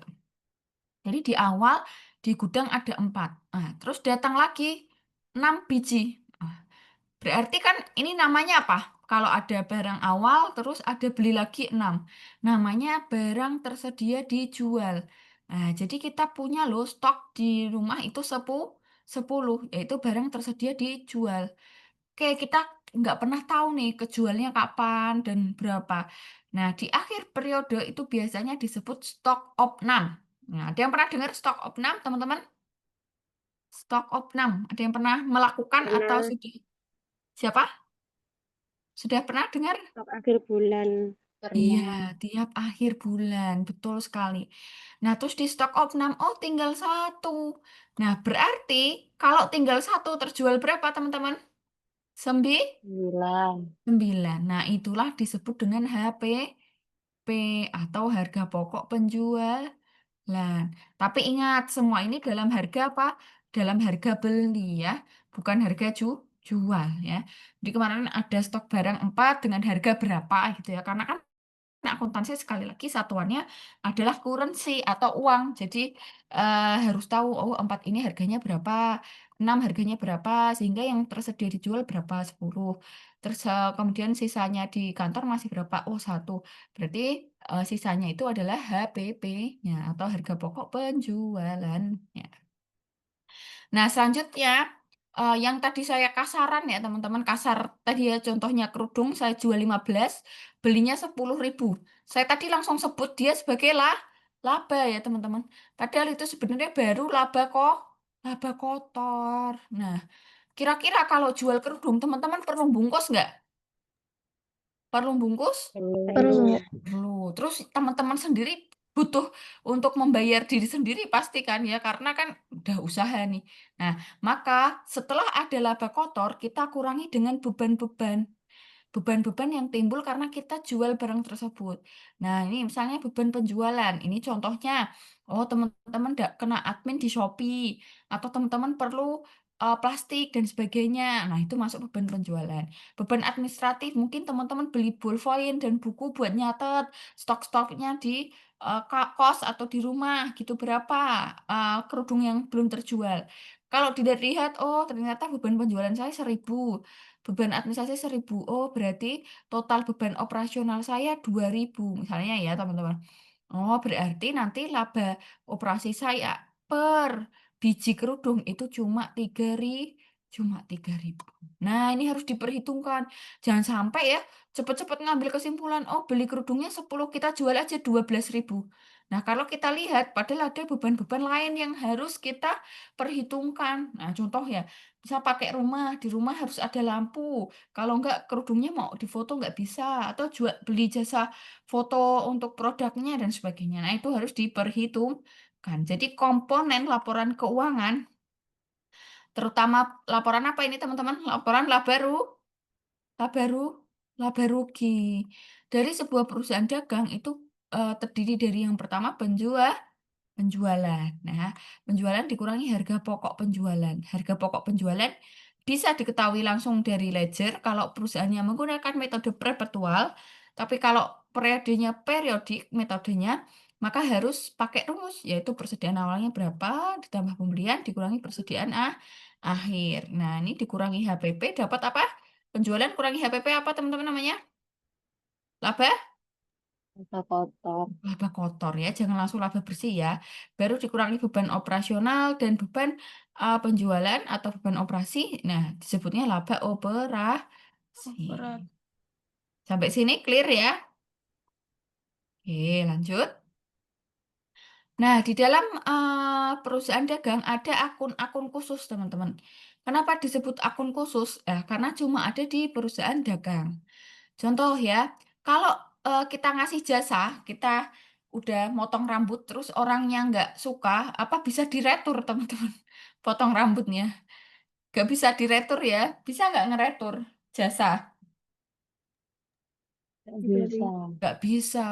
Jadi di awal di gudang ada 4. Nah, terus datang lagi 6 biji. Nah, berarti kan ini namanya apa? kalau ada barang awal, terus ada beli lagi 6. Namanya barang tersedia dijual. Nah, jadi kita punya loh stok di rumah itu 10, yaitu barang tersedia dijual. Oke, kita nggak pernah tahu nih kejualnya kapan dan berapa. Nah, di akhir periode itu biasanya disebut stok opnam. Nah, ada yang pernah dengar stok opnam, teman-teman? Stok opnam. Ada yang pernah melakukan atau Pernah sudah? Siapa? Sudah pernah dengar? stok akhir bulan. Iya, Pernah. tiap akhir bulan, betul sekali. Nah, terus di stok opnam, oh tinggal 1. Nah, berarti kalau tinggal 1 terjual berapa, teman-teman? 9. 9. Nah, itulah disebut dengan HPP atau harga pokok penjualan. Tapi ingat, semua ini dalam harga apa? Dalam harga beli ya, bukan harga jual ya. Jadi kemarin ada stok barang 4 dengan harga berapa gitu ya. Karena kan akuntansi sekali lagi satuannya adalah currency atau uang. Jadi harus tahu oh 4 ini harganya berapa, 6 harganya berapa, sehingga yang tersedia dijual berapa 10. Terus kemudian sisanya di kantor masih berapa? Oh 1. Berarti sisanya itu adalah HPP-nya atau harga pokok penjualan. Ya. Nah, selanjutnya yang tadi saya kasaran ya teman-teman, kasar tadi ya contohnya kerudung saya jual 15, belinya 10.000. Saya tadi langsung sebut dia sebagai laba ya teman-teman. Padahal itu sebenarnya baru laba kotor. Nah, kira-kira kalau jual kerudung teman-teman perlu bungkus nggak? Perlu bungkus? Perlu. Perlu. Perlu. Terus teman-teman sendiri butuh untuk membayar diri sendiri pasti kan ya, karena kan udah usaha nih. Nah, maka setelah ada laba kotor, kita kurangi dengan beban-beban. Beban-beban yang timbul karena kita jual barang tersebut. Nah, ini misalnya beban penjualan. Ini contohnya, oh teman-teman nggak kena admin di Shopee, atau teman-teman perlu plastik dan sebagainya. Nah, itu masuk beban penjualan. Beban administratif, mungkin teman-teman beli ballpoint dan buku buat nyatet stok-stoknya di kos atau di rumah, gitu berapa kerudung yang belum terjual. Kalau dilihat, oh ternyata beban penjualan saya 1.000. Beban administrasi 1.000. Oh, berarti total beban operasional saya 2.000 misalnya ya, teman-teman. Oh, berarti nanti laba operasi saya per biji kerudung itu cuma 3.000. Nah, ini harus diperhitungkan. Jangan sampai ya cepet-cepet ngambil kesimpulan, oh beli kerudungnya 10, kita jual aja 12.000. Nah, kalau kita lihat, padahal ada beban-beban lain yang harus kita perhitungkan. Nah, contoh ya, bisa pakai rumah, di rumah harus ada lampu. Kalau enggak, kerudungnya mau difoto nggak bisa. Atau jual beli jasa foto untuk produknya dan sebagainya. Nah, itu harus diperhitungkan. Jadi komponen laporan keuangan, terutama laporan apa ini teman-teman? Laporan laba laba rugi. Dari sebuah perusahaan dagang itu terdiri dari yang pertama penjualan. Nah, penjualan dikurangi harga pokok penjualan. Harga pokok penjualan bisa diketahui langsung dari ledger kalau perusahaannya menggunakan metode perpetual, tapi kalau periodenya periodik metodenya, maka harus pakai rumus, yaitu persediaan awalnya berapa, ditambah pembelian, dikurangi persediaan akhir. Nah, ini dikurangi HPP, dapat apa? Penjualan kurangi HPP apa teman-teman namanya? Laba? Masa kotor. Laba kotor ya, jangan langsung laba bersih ya. Baru dikurangi beban operasional dan beban penjualan atau beban operasi. Nah, disebutnya laba operasi. Berat. Sampai sini clear ya? Oke, lanjut. Nah, di dalam perusahaan dagang ada akun-akun khusus, teman-teman. Kenapa disebut akun khusus? Karena cuma ada di perusahaan dagang. Contoh ya, kalau kita ngasih jasa, kita udah motong rambut, terus orangnya nggak suka, apa bisa diretur, teman-teman? Potong rambutnya. Nggak bisa diretur ya? Bisa nggak ngeretur jasa? Nggak bisa. Nggak bisa.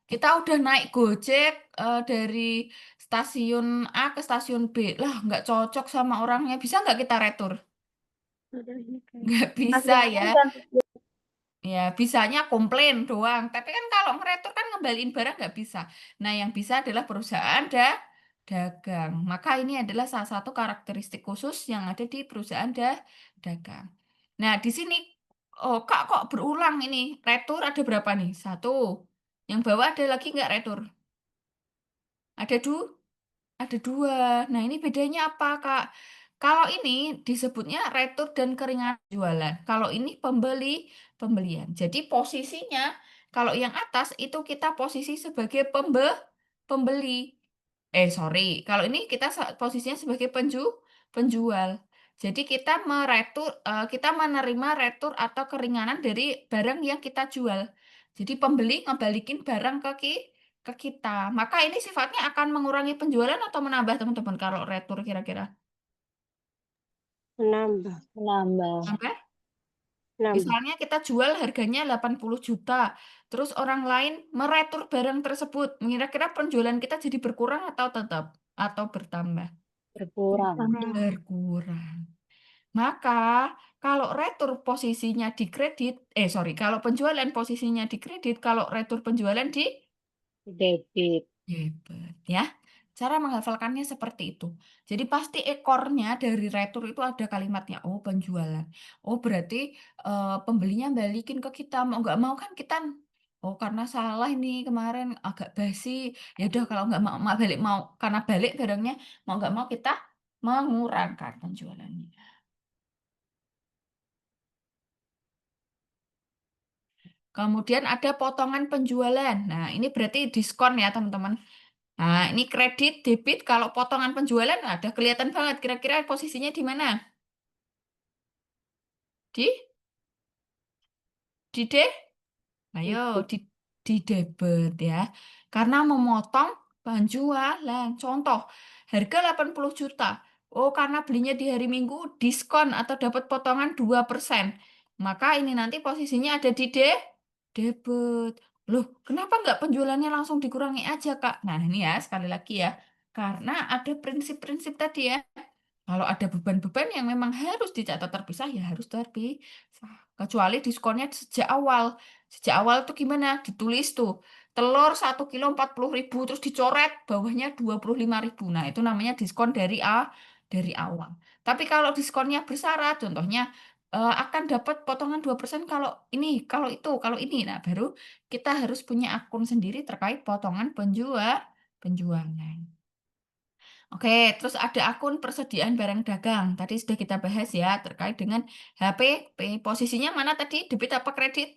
Kita udah naik Gojek dari stasiun A ke stasiun B. Lah, nggak cocok sama orangnya. Bisa nggak kita retur? Nggak bisa Akhirnya ya. ganti. Ya, bisanya komplain doang. Tapi kan kalau ngeretur kan ngembaliin barang nggak bisa. Nah, yang bisa adalah perusahaan dagang. Maka ini adalah salah satu karakteristik khusus yang ada di perusahaan dagang. Nah, di sini Oh, Kak, kok berulang ini? Retur ada berapa nih? 1. Yang bawah ada lagi nggak retur? Ada 2? Ada 2. Nah, ini bedanya apa, Kak? Kalau ini disebutnya retur dan keringanan jualan. Kalau ini pembelian. Jadi posisinya, kalau yang atas itu kita posisi sebagai pembeli. Sorry. Kalau ini kita posisinya sebagai penjual. Jadi kita menerima retur atau keringanan dari barang yang kita jual. Jadi pembeli ngebalikin barang ke kita. Maka ini sifatnya akan mengurangi penjualan atau menambah teman-teman kalau retur kira-kira? Menambah. Menambah. Nambah? Menambah. Misalnya kita jual harganya 80 juta, terus orang lain meretur barang tersebut. Kira-kira penjualan kita jadi berkurang atau tetap? Atau bertambah? Berkurang. Berkurang. Maka kalau retur posisinya di kredit, kalau penjualan posisinya di kredit, kalau retur penjualan di Debit. debit, ya. Cara menghafalkannya seperti itu. Jadi pasti ekornya dari retur itu ada kalimatnya. Oh, penjualan. Oh, berarti pembelinya balikin ke kita. Mau nggak mau kan kita, oh karena salah ini kemarin agak basi. Ya udah kalau nggak mau karena balik barangnya, mau nggak mau kita mengurangkan penjualannya. Kemudian ada potongan penjualan. Nah, ini berarti diskon ya, teman-teman. Nah, ini kredit, debit, kalau potongan penjualan ada kelihatan banget. Kira-kira posisinya di mana? Di? Di D? Ayo, Debit. di debit ya. Karena memotong penjualan. Contoh, harga 80 juta. Oh, karena belinya di hari Minggu, diskon atau dapat potongan 2%. Maka ini nanti posisinya ada di debit. Loh, kenapa nggak penjualannya langsung dikurangi aja, Kak? Nah, ini ya, sekali lagi ya. Karena ada prinsip-prinsip tadi ya. Kalau ada beban-beban yang memang harus dicatat terpisah, ya harus terpisah. Kecuali diskonnya sejak awal. Sejak awal tuh gimana? Ditulis tuh, telur 1 kilo 40.000, terus dicoret, bawahnya 25.000. Nah, itu namanya diskon dari awal. Tapi kalau diskonnya bersyarat, contohnya akan dapat potongan 2% kalau ini, kalau ini. Nah, baru kita harus punya akun sendiri terkait potongan penjualan. Oke, terus ada akun persediaan barang dagang. Tadi sudah kita bahas ya terkait dengan HPP. Posisinya mana tadi? Debit apa kredit?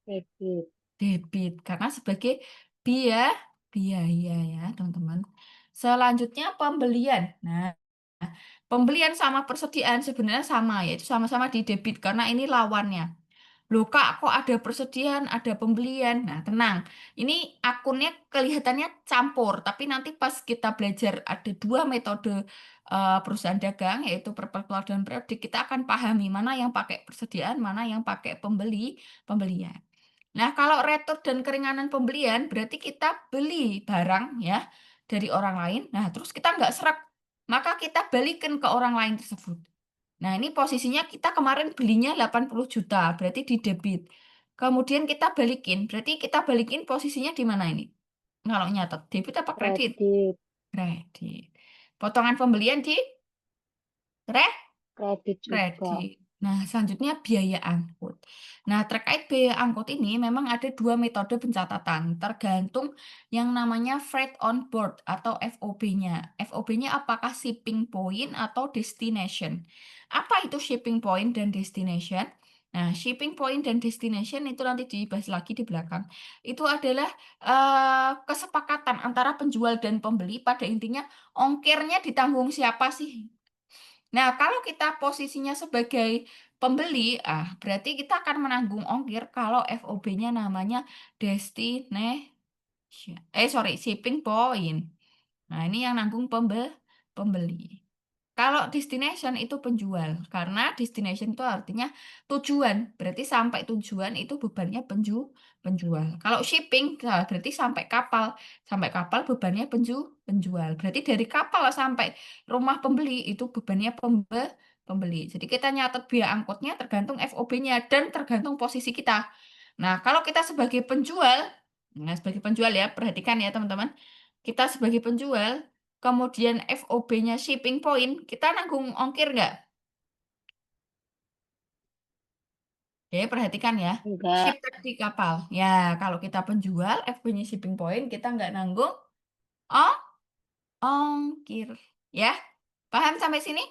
Debit. Debit. Karena sebagai biaya biaya ya, teman-teman. Selanjutnya pembelian. Nah, pembelian sama persediaan sebenarnya sama, yaitu sama-sama di debit karena ini lawannya. Loh Kak, kok ada persediaan, ada pembelian? Nah, tenang. Ini akunnya kelihatannya campur, tapi nanti pas kita belajar ada 2 metode perusahaan dagang, yaitu perpetual dan periodik, kita akan pahami mana yang pakai persediaan, mana yang pakai pembelian. Nah, kalau retur dan keringanan pembelian, berarti kita beli barang ya dari orang lain. Nah, terus kita nggak serak, maka kita balikin ke orang lain tersebut. Nah, ini posisinya kita kemarin belinya 80 juta, berarti di debit. Kemudian kita balikin, berarti kita balikin posisinya di mana ini? Kalau nyatet, debit apa kredit? Kredit. Kredit. Potongan pembelian di Kredit juga. kredit. Nah, selanjutnya biaya angkut. Nah, terkait biaya angkut ini memang ada 2 metode pencatatan, tergantung yang namanya freight on board atau FOB-nya. FOB-nya apakah shipping point atau destination? Apa itu shipping point dan destination? Nah, shipping point dan destination itu nanti dibahas lagi di belakang. Itu adalah kesepakatan antara penjual dan pembeli, pada intinya ongkirnya ditanggung siapa sih? Nah, kalau kita posisinya sebagai pembeli, berarti kita akan menanggung ongkir kalau FOB-nya namanya shipping point. Nah, ini yang nanggung pembeli. Kalau destination itu penjual, karena destination itu artinya tujuan, berarti sampai tujuan itu bebannya penjual. Kalau shipping, nah, berarti sampai kapal bebannya penjual. Berarti dari kapal sampai rumah pembeli itu bebannya pembeli. Jadi kita nyatet biaya angkutnya tergantung FOB-nya dan tergantung posisi kita. Nah, kalau kita sebagai penjual ya, perhatikan ya teman-teman, kita sebagai penjual kemudian FOB-nya shipping point, kita nanggung ongkir nggak? Oke, perhatikan ya. Enggak. Shipper di kapal. Ya, kalau kita penjual, FB-nya shipping point, kita nggak nanggung oh, ongkir. Ya, paham sampai sini?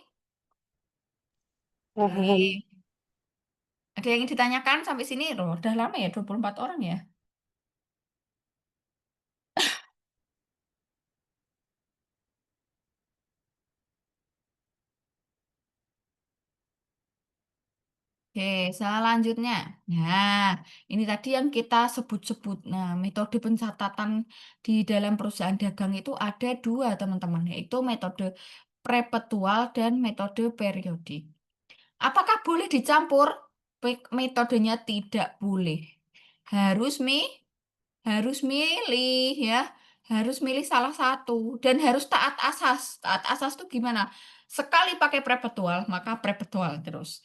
Paham. Oke. Ada yang ingin ditanyakan sampai sini? Loh, udah lama ya, 24 orang ya. Oke, selanjutnya. Nah, ini tadi yang kita sebut-sebut. Nah, metode pencatatan di dalam perusahaan dagang itu ada dua, teman-teman, yaitu metode perpetual dan metode periodik. Apakah boleh dicampur? Metodenya tidak boleh. Harus harus milih ya. Harus milih salah satu dan harus taat asas. Taat asas itu gimana? Sekali pakai perpetual, maka perpetual terus.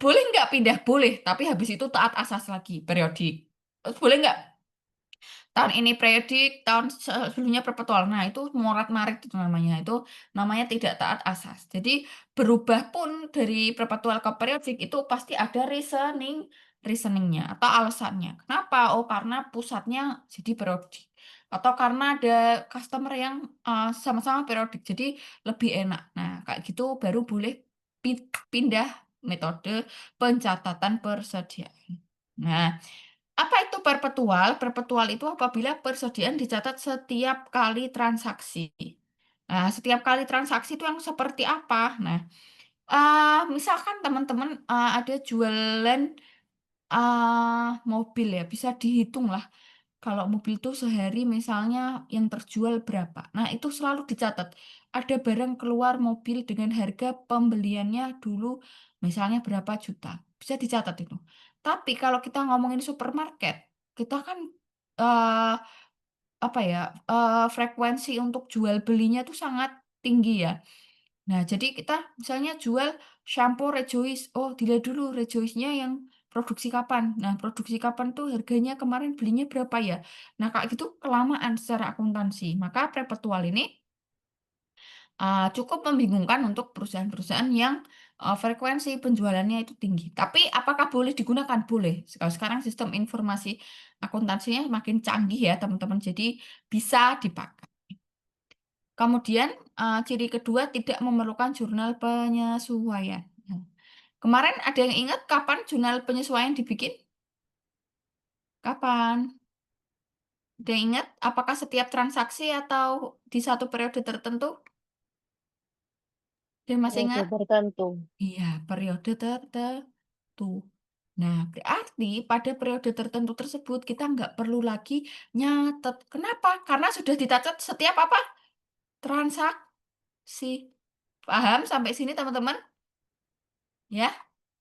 Boleh nggak pindah? Boleh, tapi habis itu taat asas lagi, periodik. Boleh nggak? Tahun ini periodik, tahun sebelumnya perpetual. Nah, itu morat-marit itu namanya. Itu namanya tidak taat asas. Jadi, berubah pun dari perpetual ke periodik itu pasti ada reasoningnya atau alasannya. Kenapa? Oh, karena pusatnya jadi periodik. Atau karena ada customer yang sama-sama periodik, jadi lebih enak. Nah, kayak gitu baru boleh pindah metode pencatatan persediaan. Nah, apa itu perpetual? Perpetual itu apabila persediaan dicatat setiap kali transaksi. Nah, setiap kali transaksi itu yang seperti apa? Nah, misalkan teman-teman ada jualan mobil ya, bisa dihitung lah. Kalau mobil itu sehari misalnya yang terjual berapa. Nah, itu selalu dicatat. Ada barang keluar mobil dengan harga pembeliannya dulu misalnya berapa juta. Bisa dicatat itu. Tapi kalau kita ngomongin supermarket, kita kan eh, apa ya, frekuensi untuk jual belinya itu sangat tinggi ya. Nah, jadi kita misalnya jual shampoo Rejoice. Oh, dilihat dulu Rejoice-nya yang produksi kapan. Nah, produksi kapan tuh harganya kemarin belinya berapa ya? Nah, kayak gitu kelamaan secara akuntansi. Maka perpetual ini cukup membingungkan untuk perusahaan-perusahaan yang frekuensi penjualannya itu tinggi. Tapi apakah boleh digunakan? Boleh. Kalau sekarang sistem informasi akuntansinya makin canggih ya, teman-teman. Jadi bisa dipakai. Kemudian ciri kedua tidak memerlukan jurnal penyesuaian. Nah, kemarin ada yang ingat kapan jurnal penyesuaian dibikin? Kapan? Ada yang ingat? Apakah setiap transaksi atau di satu periode tertentu? Dia masih Periode ingat? tertentu. Iya, periode tertentu. Nah, berarti pada periode tertentu tersebut kita nggak perlu lagi nyatet. Kenapa? Karena sudah dicatat setiap apa? Transaksi. Paham sampai sini teman-teman? Ya?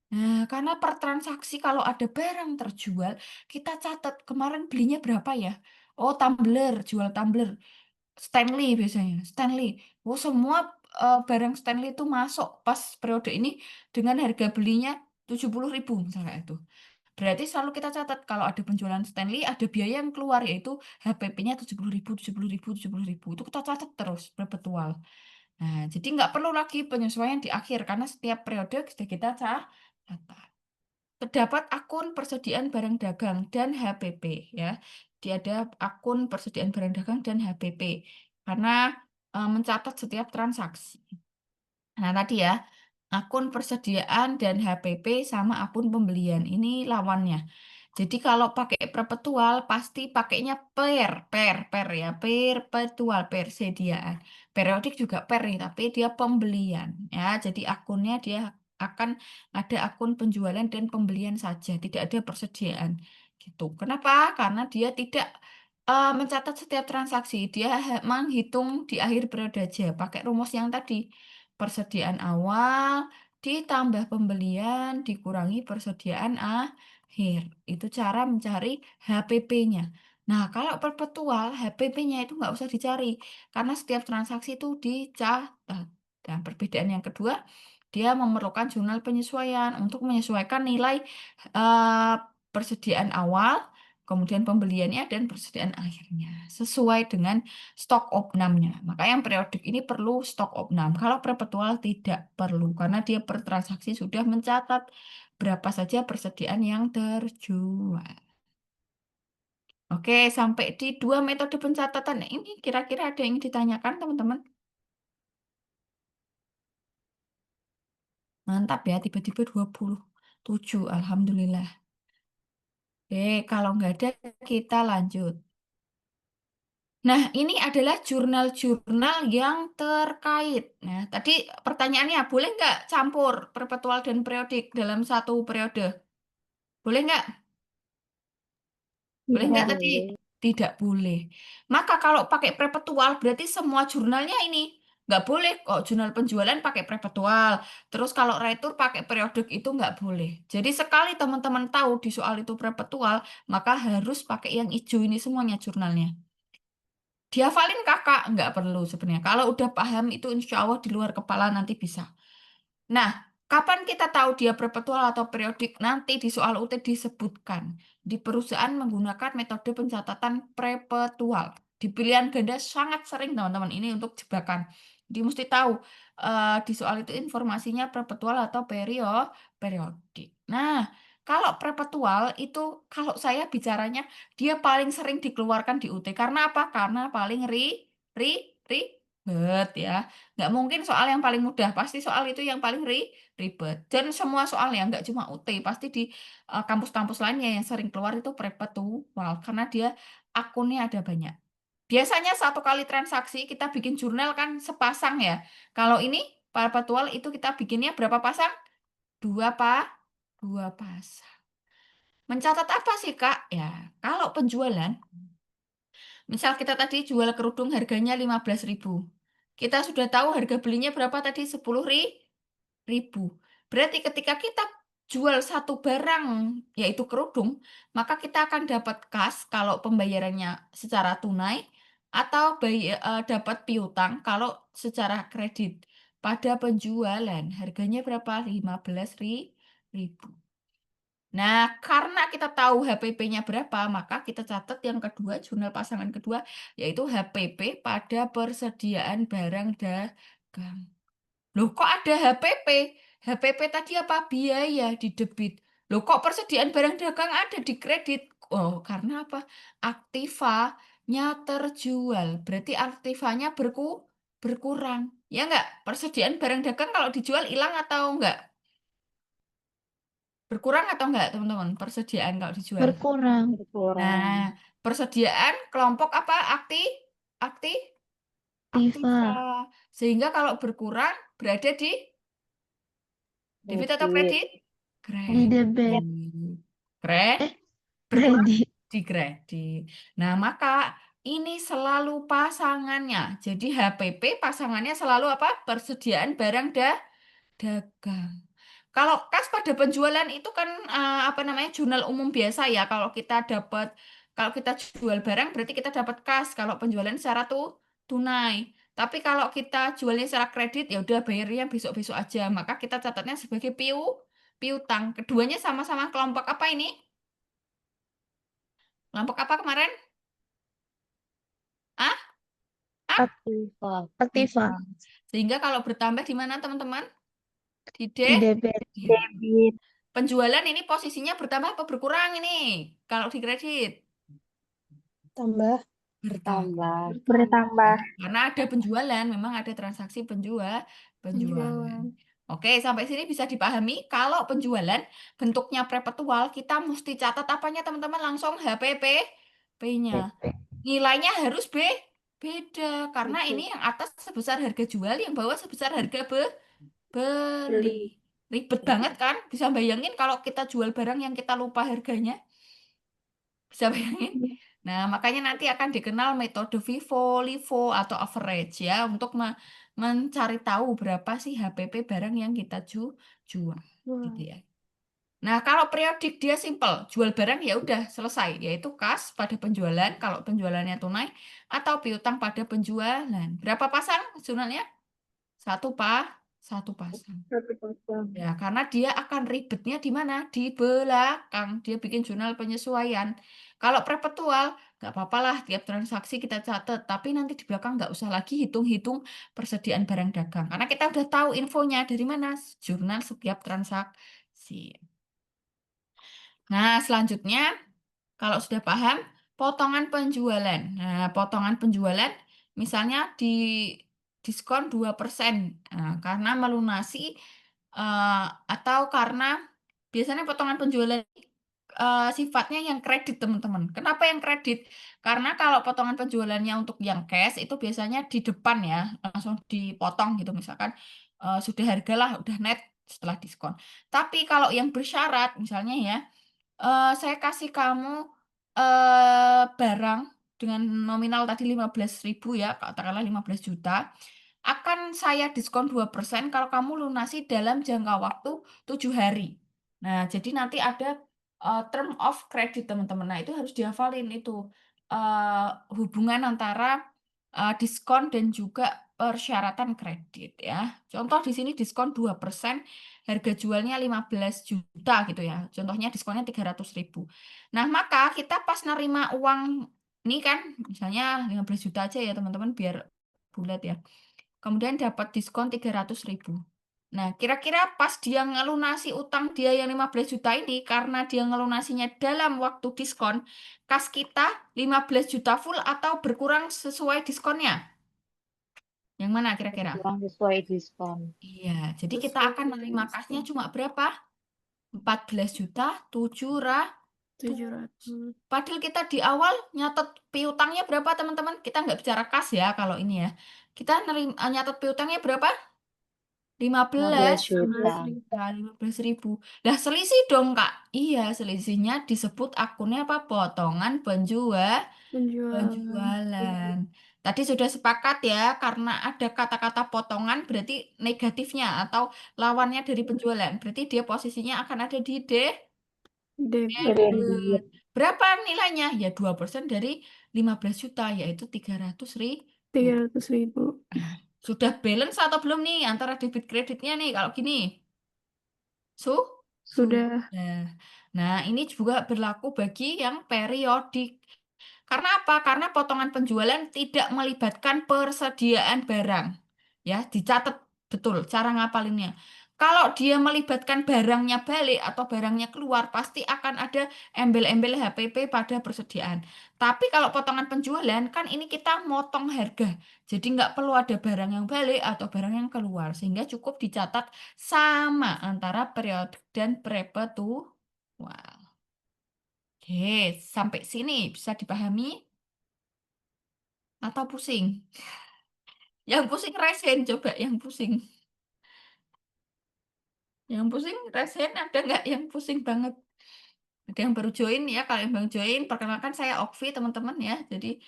Nah, karena per transaksi kalau ada barang terjual, kita catat kemarin belinya berapa ya? Oh, tumbler, jual tumbler. Stanley biasanya, Stanley. Oh, semua barang Stanley itu masuk pas periode ini dengan harga belinya 70.000 misalnya itu. Berarti selalu kita catat kalau ada penjualan Stanley, ada biaya yang keluar yaitu HPP-nya 70.000, 70.000, 70.000. Itu kita catat terus perpetual. Nah, jadi nggak perlu lagi penyesuaian di akhir karena setiap periode sudah kita catat. Terdapat akun persediaan barang dagang dan HPP ya. Dia ada akun persediaan barang dagang dan HPP karena mencatat setiap transaksi. Nah, tadi ya, akun persediaan dan HPP sama akun pembelian. Ini lawannya. Jadi kalau pakai perpetual pasti pakainya per ya, perpetual, persediaan. Periodik juga per nih, tapi dia pembelian ya. Jadi akunnya dia akan ada akun penjualan dan pembelian saja, tidak ada persediaan gitu. Kenapa? Karena dia tidak mencatat setiap transaksi, dia menghitung di akhir periode aja, pakai rumus yang tadi. Persediaan awal ditambah pembelian dikurangi persediaan akhir. Itu cara mencari HPP-nya. Nah, kalau perpetual, HPP-nya itu nggak usah dicari. Karena setiap transaksi itu dicatat. Dan perbedaan yang kedua, dia memerlukan jurnal penyesuaian untuk menyesuaikan nilai eh, persediaan awal, kemudian pembeliannya dan persediaan akhirnya sesuai dengan stok opnamnya. Maka yang periodik ini perlu stok opnam. Kalau perpetual tidak perlu karena dia per transaksi sudah mencatat berapa saja persediaan yang terjual. Oke, sampai di 2 metode pencatatan ini kira-kira ada yang ditanyakan teman-teman? Mantap ya, tiba-tiba 27. Alhamdulillah. Oke, kalau nggak ada kita lanjut. Nah, ini adalah jurnal-jurnal yang terkait. Nah, tadi pertanyaannya, boleh nggak campur perpetual dan periodik dalam satu periode? Boleh nggak? Boleh Tidak nggak tadi? boleh. Tidak boleh. Maka kalau pakai perpetual, berarti semua jurnalnya ini. Nggak boleh kok jurnal penjualan pakai perpetual. Terus kalau retur pakai periodik itu nggak boleh. Jadi sekali teman-teman tahu di soal itu perpetual, maka harus pakai yang hijau ini semuanya jurnalnya. Dihafalin kakak, nggak perlu sebenarnya. Kalau udah paham itu insya Allah di luar kepala nanti bisa. Nah, kapan kita tahu dia perpetual atau periodik? Nanti di soal UT disebutkan. Di perusahaan menggunakan metode pencatatan perpetual. Di pilihan ganda sangat sering teman-teman ini untuk jebakan. Jadi mesti tahu di soal itu informasinya perpetual atau periodik. Nah, kalau perpetual itu kalau saya bicaranya dia paling sering dikeluarkan di UT. Karena apa? Karena paling ribet ya. Nggak mungkin soal yang paling mudah, pasti soal itu yang paling ribet. Dan semua soal ya, nggak cuma UT, pasti di kampus-kampus lainnya yang sering keluar itu perpetual, karena dia akunnya ada banyak. Biasanya satu kali transaksi kita bikin jurnal kan sepasang ya. Kalau ini perpetual itu kita bikinnya berapa pasang? Dua pasang. Mencatat apa sih Kak? Ya, kalau penjualan, misal kita tadi jual kerudung harganya 15.000. Kita sudah tahu harga belinya berapa tadi? 10.000. Berarti ketika kita jual satu barang, yaitu kerudung, maka kita akan dapat kas kalau pembayarannya secara tunai atau dapat piutang kalau secara kredit. Pada penjualan, harganya berapa? 15.000. Nah, karena kita tahu HPP-nya berapa, maka kita catat yang kedua, jurnal pasangan kedua, yaitu HPP pada persediaan barang dagang. Loh, kok ada HPP? HPP tadi apa? Biaya di debit. Loh, kok persediaan barang dagang ada di kredit? Oh, karena apa? Aktivanya terjual. Berarti aktivanya berkurang. Ya enggak? Persediaan barang dagang kalau dijual hilang atau enggak? Berkurang atau enggak, teman-teman? Persediaan kalau dijual. Berkurang. Berkurang. Nah, persediaan kelompok apa? Akti, aktiva. Aktiva. Sehingga kalau berkurang berada di debit atau Debit. kredit? Di debit. Kredit. Eh, Berkurang kredit. di kredit. Nah, maka ini selalu pasangannya. Jadi HPP pasangannya selalu apa? Persediaan barang dagang. Kalau kas pada penjualan itu kan apa namanya jurnal umum biasa ya. Kalau kita jual barang berarti kita dapat kas. Kalau penjualan secara tunai. Tapi kalau kita jualnya secara kredit ya udah bayarnya besok-besok aja. Maka kita catatnya sebagai piutang. Keduanya sama-sama kelompok apa ini? Kelompok apa kemarin? Ah, Aktiva. Aktiva. Sehingga kalau bertambah di mana teman-teman? Di Di debit. Debit. penjualan ini posisinya bertambah apa berkurang ini? Kalau di kredit? Tambah. Bertambah. Bertambah. Karena ada penjualan, memang ada transaksi penjualan. Oke, sampai sini bisa dipahami. Kalau penjualan bentuknya perpetual, kita mesti catat apanya teman-teman langsung HPP-nya. Nilainya harus beda karena ini yang atas sebesar harga jual, yang bawah sebesar harga beli. Ribet banget kan? Bisa bayangin kalau kita jual barang yang kita lupa harganya? Bisa bayangin? Nah, makanya nanti akan dikenal metode FIFO, LIFO, atau average ya untuk mencari tahu berapa sih HPP barang yang kita jual. Gitu ya. Nah, kalau periodik dia simple, jual barang ya udah selesai, yaitu kas pada penjualan kalau penjualannya tunai atau piutang pada penjualan. Berapa pasang jurnalnya? Satu Satu pasang. Satu pasang. Ya, karena dia akan ribetnya di mana? Di belakang. Dia bikin jurnal penyesuaian. Kalau perpetual, nggak apa-apa lah tiap transaksi kita catat. Tapi nanti di belakang nggak usah lagi hitung-hitung persediaan barang dagang. Karena kita udah tahu infonya dari mana? Jurnal setiap transaksi. Nah, selanjutnya, kalau sudah paham, potongan penjualan. Nah, potongan penjualan misalnya di diskon 2%. Nah, karena melunasi atau karena biasanya potongan penjualan sifatnya yang kredit, teman-teman. Kenapa yang kredit? Karena kalau potongan penjualannya untuk yang cash itu biasanya di depan ya, langsung dipotong gitu misalkan sudah harga lah, udah net setelah diskon. Tapi kalau yang bersyarat misalnya ya, saya kasih kamu barang dengan nominal tadi 15.000 ya, katakanlah 15 juta, akan saya diskon 2% kalau kamu lunasi dalam jangka waktu 7 hari. Nah, jadi nanti ada term of credit, teman-teman. Nah, itu harus dihafalin itu hubungan antara diskon dan juga persyaratan kredit ya. Contoh di sini diskon 2%, harga jualnya 15 juta gitu ya. Contohnya diskonnya 300.000. Nah, maka kita pas nerima uang ini kan, misalnya 15 juta aja ya teman-teman biar bulat ya. Kemudian dapat diskon 300.000. Nah, kira-kira pas dia ngelunasi utang dia yang 15 juta ini, karena dia ngelunasinya dalam waktu diskon, kas kita 15 juta full atau berkurang sesuai diskonnya? Yang mana kira-kira? Kurang sesuai diskon. Iya, jadi kita akan menerima kasnya cuma berapa? 14 juta 700. Padahal kita di awal nyatet piutangnya berapa, teman-teman? Kita nggak bicara kas ya kalau ini ya. Kita nyatet piutangnya berapa? 15. 15 juta. Nah, 15.000. Lah selisih dong, Kak. Iya, selisihnya disebut akunnya apa? Potongan penjualan. Tadi sudah sepakat ya, karena ada kata-kata potongan berarti negatifnya atau lawannya dari penjualan. Berarti dia posisinya akan ada di Debit. debit. Berapa nilainya? Ya 2% dari 15 juta, yaitu 300.000. 300.000. Sudah balance atau belum nih antara debit kreditnya nih kalau gini? Su? Sudah. Sudah. Nah, ini juga berlaku bagi yang periodik. Karena apa? Karena potongan penjualan tidak melibatkan persediaan barang. Ya, dicatat betul cara ngapalinnya. Kalau dia melibatkan barangnya balik atau barangnya keluar, pasti akan ada embel-embel HPP pada persediaan. Tapi kalau potongan penjualan, kan ini kita motong harga. Jadi nggak perlu ada barang yang balik atau barang yang keluar. Sehingga cukup dicatat sama antara periodik dan perpetual. Oke, sampai sini bisa dipahami atau pusing? Yang pusing resen, coba yang pusing. Yang pusing resen ada nggak yang pusing banget? Ada yang baru join ya, kalau yang baru join, perkenalkan saya Okvi teman-teman ya. Jadi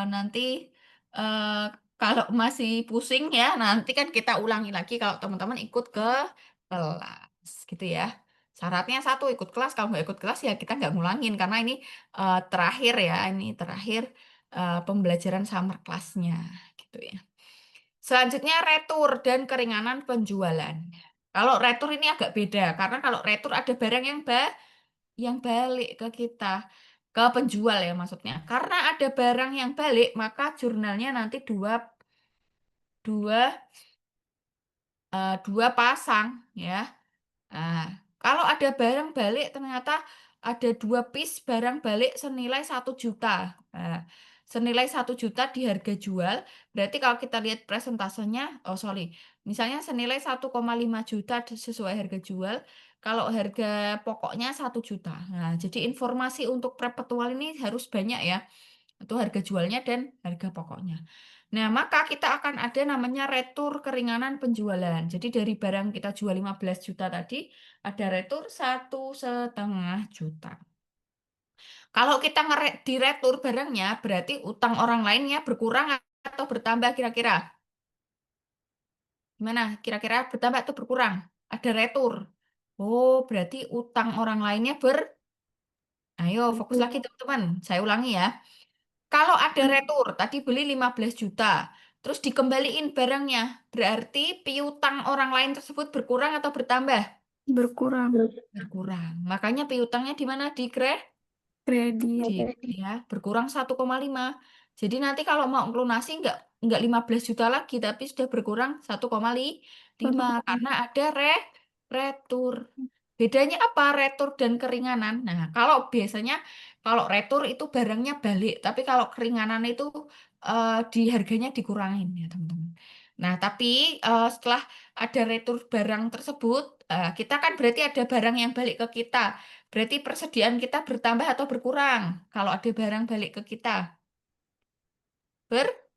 nanti eh, kalau masih pusing ya, nanti kan kita ulangi lagi kalau teman-teman ikut ke kelas gitu ya. Syaratnya satu, ikut kelas. Kalau nggak ikut kelas ya kita nggak ngulangin karena ini terakhir ya, ini terakhir pembelajaran summer kelasnya gitu ya. Selanjutnya retur dan keringanan penjualan. Kalau retur ini agak beda karena kalau retur ada barang yang balik ke kita, ke penjual ya maksudnya. Karena ada barang yang balik, maka jurnalnya nanti dua dua dua pasang ya. Nah, kalau ada barang balik ternyata ada 2 piece barang balik senilai 1 juta. Nah, senilai 1 juta di harga jual, berarti kalau kita lihat presentasenya, oh sorry, misalnya senilai 1,5 juta sesuai harga jual, kalau harga pokoknya 1 juta. Nah, jadi informasi untuk perpetual ini harus banyak ya. Itu harga jualnya dan harga pokoknya. Nah, maka kita akan ada namanya retur keringanan penjualan. Jadi dari barang kita jual 15 juta tadi, ada retur 1,5 juta. Kalau kita diretur barangnya, berarti utang orang lainnya berkurang atau bertambah kira-kira? Gimana? Kira-kira bertambah atau berkurang? Ada retur. Oh, berarti utang orang lainnya Ayo, fokus lagi teman-teman. Saya ulangi ya. Kalau ada retur, tadi beli 15 juta. terus dikembaliin barangnya. Berarti piutang orang lain tersebut berkurang atau bertambah? Berkurang. Berkurang. Makanya piutangnya di mana? Di Kredit. kredit ya, berkurang 1,5. Jadi nanti kalau mau melunasi nggak 15 juta lagi, tapi sudah berkurang 1,5 karena ada retur. Bedanya apa retur dan keringanan? Nah, kalau biasanya kalau retur itu barangnya balik, tapi kalau keringanan itu di harganya dikurangin ya, teman-teman. Nah, tapi setelah ada retur barang tersebut, kita kan berarti ada barang yang balik ke kita. Berarti persediaan kita bertambah atau berkurang kalau ada barang balik ke kita?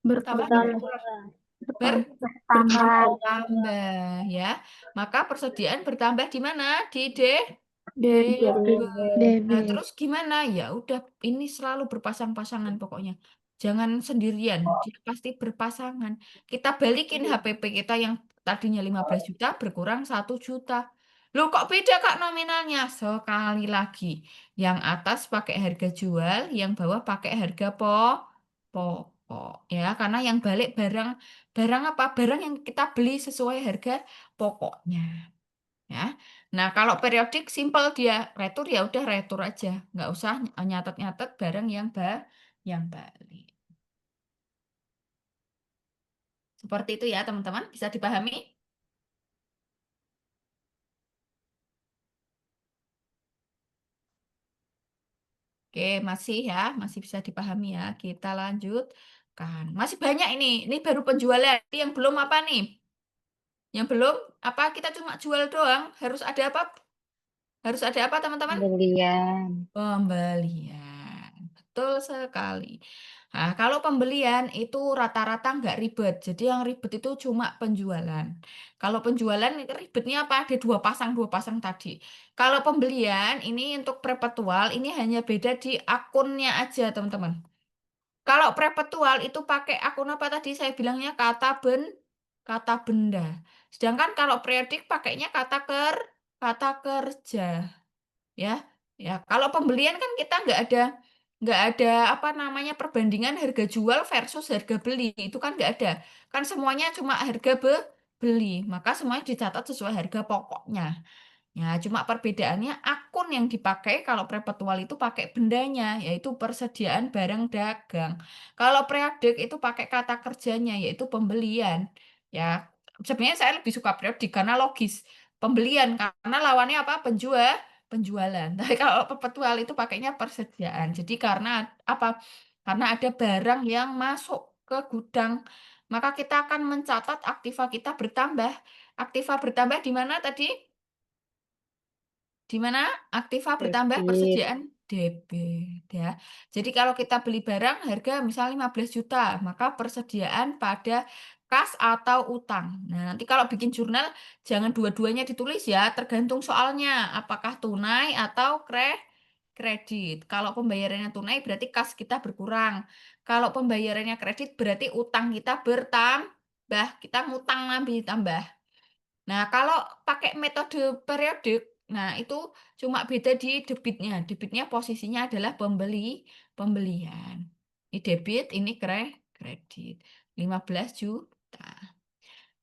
Bertambah atau Bertambah. berkurang? Bertambah. Bertambah ya. Maka persediaan bertambah di mana? Di Debit. debit. Nah, debit. terus gimana? Ya udah, ini selalu berpasang-pasangan pokoknya. Jangan sendirian, dia pasti berpasangan. Kita balikin HPP kita yang tadinya 15 juta berkurang 1 juta. Loh kok beda Kak nominalnya? Sekali lagi, yang atas pakai harga jual, yang bawah pakai harga pokok. Ya, karena yang balik barang apa? Barang yang kita beli sesuai harga pokoknya. Ya. Nah, kalau periodik simpel dia retur ya udah retur aja, nggak usah nyatet-nyatet barang yang balik. Seperti itu ya teman-teman, bisa dipahami? Oke, masih ya, masih bisa dipahami ya. Kita lanjutkan. Masih banyak ini baru penjualan. Yang belum apa nih? Yang belum apa? Kita cuma jual doang. Harus ada apa? Harus ada apa teman-teman? Pembelian. Pembelian, betul sekali. Nah, kalau pembelian itu rata-rata nggak ribet. Jadi yang ribet itu cuma penjualan. Kalau penjualan ribetnya apa? Ada dua pasang tadi. Kalau pembelian ini untuk perpetual ini hanya beda di akunnya aja, teman-teman. Kalau perpetual itu pakai akun apa tadi saya bilangnya kata benda. Sedangkan kalau periodik pakainya kata kerja. Ya, ya. Kalau pembelian kan kita nggak ada apa namanya perbandingan harga jual versus harga beli itu kan nggak ada. Kan semuanya cuma harga beli, maka semuanya dicatat sesuai harga pokoknya. Ya, cuma perbedaannya akun yang dipakai kalau perpetual itu pakai bendanya, yaitu persediaan barang dagang. Kalau periodik itu pakai kata kerjanya, yaitu pembelian. Ya, sebenarnya saya lebih suka periodik karena logis. Pembelian karena lawannya apa? Penjualan. Tapi kalau perpetual itu pakainya persediaan. Jadi karena apa? Karena ada barang yang masuk ke gudang, maka kita akan mencatat aktiva kita bertambah. Aktiva bertambah di mana tadi? Di mana aktiva bertambah Debit. persediaan debit ya. Jadi kalau kita beli barang harga misalnya 15 juta, maka persediaan pada kas atau utang. Nah, nanti kalau bikin jurnal jangan dua-duanya ditulis ya, tergantung soalnya apakah tunai atau kredit. Kalau pembayarannya tunai berarti kas kita berkurang. Kalau pembayarannya kredit berarti utang kita bertambah. Kita ngutang lebih tambah. Nah, kalau pakai metode periodik, nah itu cuma beda di debitnya. Debitnya posisinya adalah pembelian. Ini debit, ini kredit. 15 juta.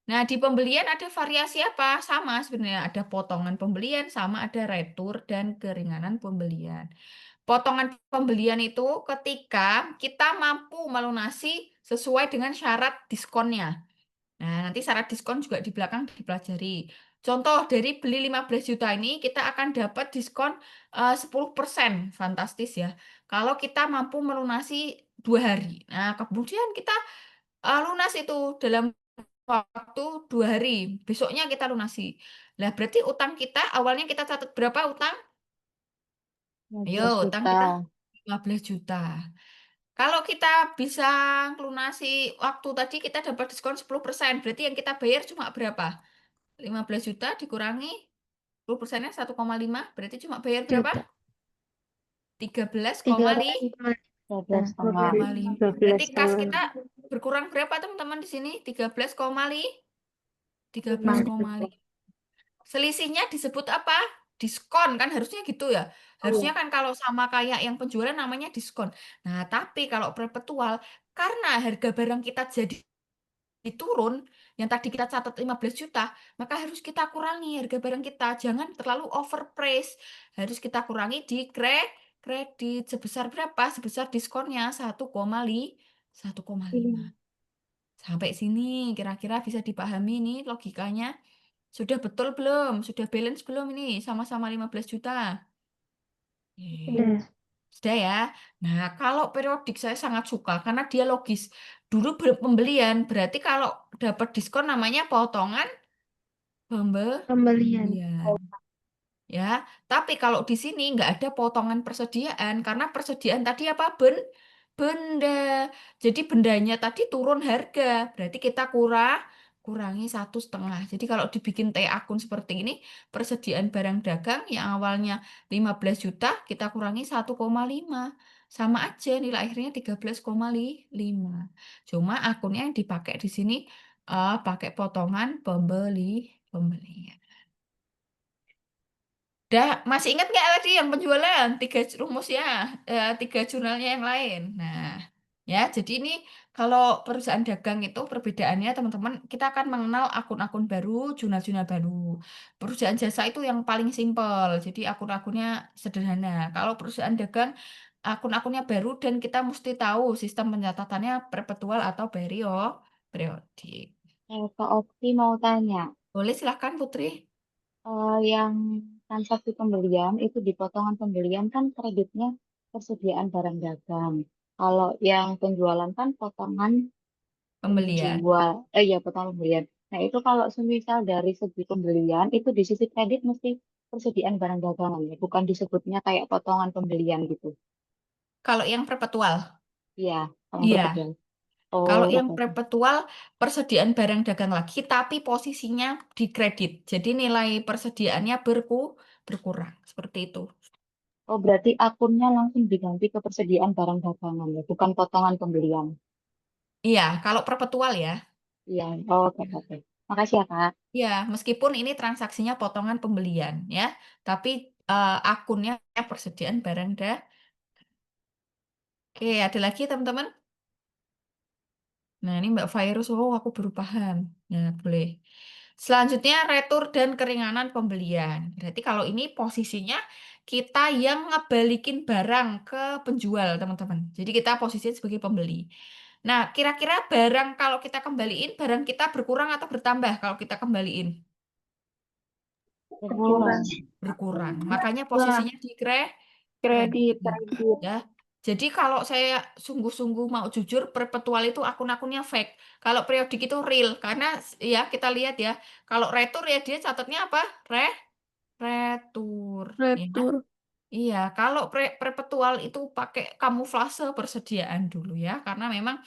Nah, di pembelian ada variasi apa? Sama sebenarnya. Ada potongan pembelian, sama ada retur dan keringanan pembelian. Potongan pembelian itu ketika kita mampu melunasi sesuai dengan syarat diskonnya. Nah, nanti syarat diskon juga di belakang dipelajari. Contoh dari beli 15 juta ini kita akan dapat diskon 10%. Fantastis ya. Kalau kita mampu melunasi 2 hari. Nah, kemudian kita lunas itu dalam waktu 2 hari. Besoknya kita lunasi. Nah, berarti utang kita awalnya kita catat berapa utang? Ayo, 15 utang juta. kita 15 juta. Kalau kita bisa lunasi waktu tadi kita dapat diskon 10%, berarti yang kita bayar cuma berapa? 15 juta dikurangi 10%-nya 1,5, berarti cuma bayar berapa? Juta. 13,5. 13,5. 13,5. Berarti kas kita berkurang berapa teman-teman di sini? 13,5. 13,5. Selisihnya disebut apa? Diskon kan harusnya gitu ya. Harusnya kan kalau sama kayak yang penjualan namanya diskon. Nah, tapi kalau perpetual karena harga barang kita jadi diturun, yang tadi kita catat 15 juta, maka harus kita kurangi harga barang kita. Jangan terlalu overprice. Harus kita kurangi di kredit sebesar berapa? Sebesar diskonnya 1,5. Sampai sini kira-kira bisa dipahami nih logikanya. Sudah betul belum? Sudah balance belum ini sama-sama 15 juta? Oke. Udah. Sudah ya. Nah, kalau periodik saya sangat suka karena dia logis. Dulu pembelian, berarti kalau dapat diskon namanya potongan Pembelian. pembelian. Ya, tapi kalau di sini nggak ada potongan persediaan karena persediaan tadi apa? Benda. Jadi bendanya tadi turun harga, berarti kita kurangi 1,5. Jadi kalau dibikin T akun seperti ini, persediaan barang dagang yang awalnya 15 juta, kita kurangi 1,5. Sama aja nilai akhirnya 13,5. Cuma akunnya yang dipakai di sini pakai potongan pembelian. Masih ingat nggak tadi yang penjualan 3 rumusnya, 3 jurnalnya yang lain. Nah, ya jadi ini kalau perusahaan dagang itu perbedaannya teman-teman, kita akan mengenal akun-akun baru, jurnal-jurnal baru. Perusahaan jasa itu yang paling simpel, jadi akun-akunnya sederhana. Kalau perusahaan dagang akun-akunnya baru dan kita mesti tahu sistem pencatatannya perpetual atau periodik. Kak Okti mau tanya, Boleh silahkan Putri. yang transaksi pembelian itu di potongan pembelian kan kreditnya persediaan barang dagang. Kalau yang penjualan kan potongan Pembelian. penjual, ya potongan pembelian. Nah itu kalau semisal dari segi pembelian itu di sisi kredit mesti persediaan barang dagangan ya, bukan disebutnya kayak potongan pembelian gitu. Kalau yang perpetual. Iya, kalau Iya. berbeda. Kalau Oh, yang oke, oke. perpetual persediaan barang dagang lagi, tapi posisinya di kredit. Jadi nilai persediaannya berkurang. Seperti itu. Oh, berarti akunnya langsung diganti ke persediaan barang dagangan ya, bukan potongan pembelian. Iya, kalau perpetual ya. Iya, oh, oke, oke. Makasih ya, Kak. Iya, meskipun ini transaksinya potongan pembelian ya, tapi akunnya persediaan barang dah. Oke, ada lagi teman-teman? Nah, ini Mbak Virus, oh aku baru paham. Nah, boleh. Selanjutnya, retur dan keringanan pembelian. Berarti kalau ini posisinya kita yang ngebalikin barang ke penjual, teman-teman. Jadi kita posisinya sebagai pembeli. Nah, kira-kira barang kalau kita kembaliin, barang kita berkurang atau bertambah kalau kita kembaliin? Berkurang. Berkurang. Makanya posisinya di Kredit. kredit. Ya. Jadi kalau saya sungguh-sungguh mau jujur, perpetual itu akun-akunnya fake. Kalau periodik itu real, karena ya kita lihat ya, kalau retur ya dia catatnya apa? Retur. Ya. Retur. Iya, kalau perpetual itu pakai kamuflase persediaan dulu ya, karena memang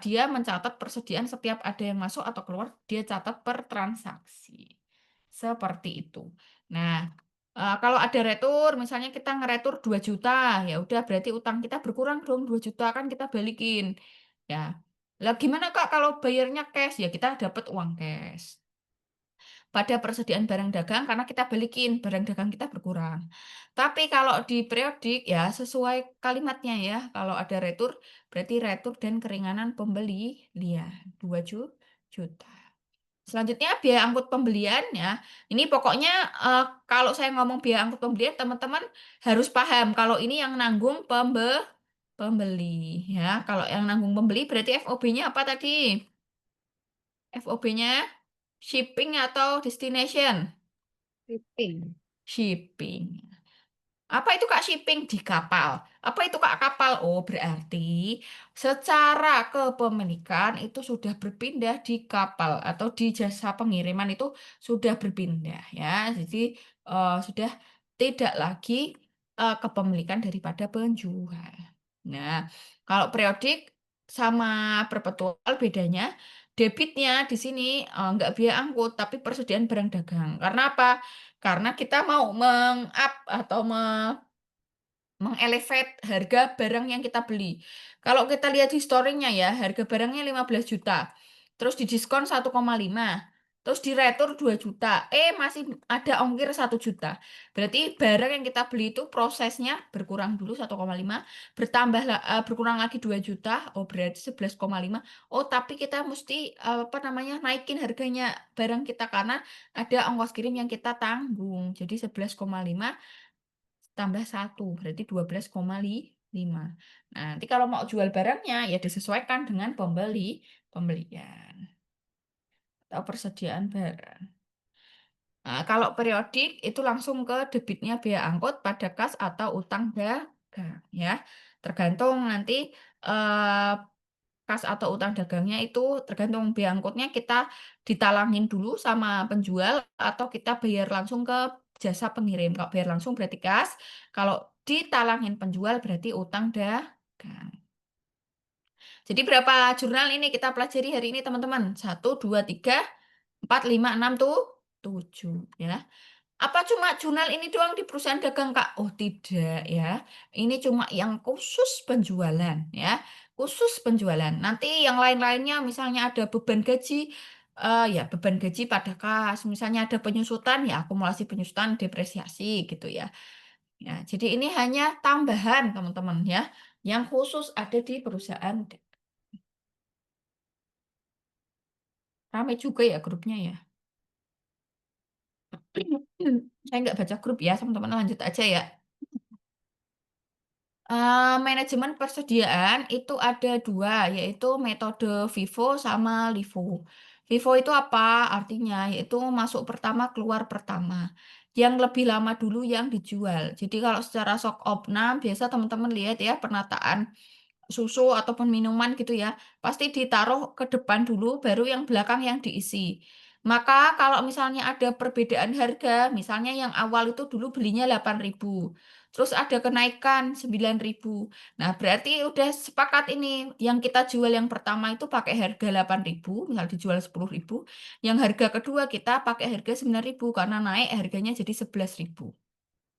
dia mencatat persediaan setiap ada yang masuk atau keluar, dia catat per transaksi. Seperti itu. Nah, kalau ada retur, misalnya kita ngeretur 2 juta, ya udah berarti utang kita berkurang dong 2 juta kan kita balikin. Ya. Lah gimana Kak kalau bayarnya cash? Ya kita dapat uang cash pada persediaan barang dagang karena kita balikin barang dagang kita berkurang. Tapi kalau di periodik ya sesuai kalimatnya ya, kalau ada retur berarti retur dan keringanan pembeli dia 2 juta. Selanjutnya biaya angkut pembelian ya. Ini pokoknya kalau saya ngomong biaya angkut pembelian teman-teman harus paham kalau ini yang nanggung pembeli ya. Kalau yang nanggung pembeli berarti FOB-nya apa tadi? FOB-nya shipping atau destination? Shipping. Shipping. Apa itu Kak shipping di kapal? Apa itu Kak kapal? Oh, berarti secara kepemilikan itu sudah berpindah di kapal atau di jasa pengiriman itu sudah berpindah ya. Jadi sudah tidak lagi kepemilikan daripada penjual. Nah, kalau periodik sama perpetual bedanya debitnya di sini nggak biaya angkut tapi persediaan barang dagang. Karena apa? Karena kita mau meng-up atau mengelevate harga barang yang kita beli. Kalau kita lihat historinya ya, harga barangnya 15 juta. Terus didiskon 1,5. terus diretur 2 juta, masih ada ongkir 1 juta. Berarti barang yang kita beli itu prosesnya berkurang dulu 1,5, berkurang lagi 2 juta, berarti 11,5. Tapi kita mesti naikin harganya barang kita karena ada ongkos kirim yang kita tanggung. Jadi 11,5 tambah 1, berarti 12,5. Nah, nanti kalau mau jual barangnya ya disesuaikan dengan pembelian atau persediaan barang. Nah, kalau periodik itu langsung ke debitnya biaya angkut pada kas atau utang dagang ya. Tergantung nanti eh, kas atau utang dagangnya itu tergantung biaya angkutnya kita ditalangin dulu sama penjual atau kita bayar langsung ke jasa pengirim. Kalau bayar langsung berarti kas, kalau ditalangin penjual berarti utang dagang. Jadi berapa jurnal ini kita pelajari hari ini teman-teman? 1, 2, 3, 4, 5, 6, 7 ya. Apa cuma jurnal ini doang di perusahaan dagang, Kak? Oh, tidak ya. Ini cuma yang khusus penjualan ya. Khusus penjualan. Nanti yang lain-lainnya misalnya ada beban gaji, ya beban gaji pada kas. Misalnya ada penyusutan, ya akumulasi penyusutan, depresiasi gitu ya. Ya, jadi ini hanya tambahan teman-teman ya. Yang khusus ada di perusahaan. Ramai juga ya grupnya ya. Saya nggak baca grup ya, teman-teman lanjut aja ya. Manajemen persediaan itu ada 2, yaitu metode FIFO sama LIFO. FIFO itu apa? Artinya yaitu masuk pertama, keluar pertama. Yang lebih lama dulu yang dijual. Jadi kalau secara stok opnam, biasa teman-teman lihat ya penataan susu ataupun minuman gitu ya, pasti ditaruh ke depan dulu, baru yang belakang yang diisi. Maka kalau misalnya ada perbedaan harga, misalnya yang awal itu dulu belinya 8.000, terus ada kenaikan 9.000. Nah, berarti udah sepakat ini, yang kita jual yang pertama itu pakai harga 8.000, misal dijual 10.000, yang harga kedua kita pakai harga 9.000 karena naik harganya jadi 11.000.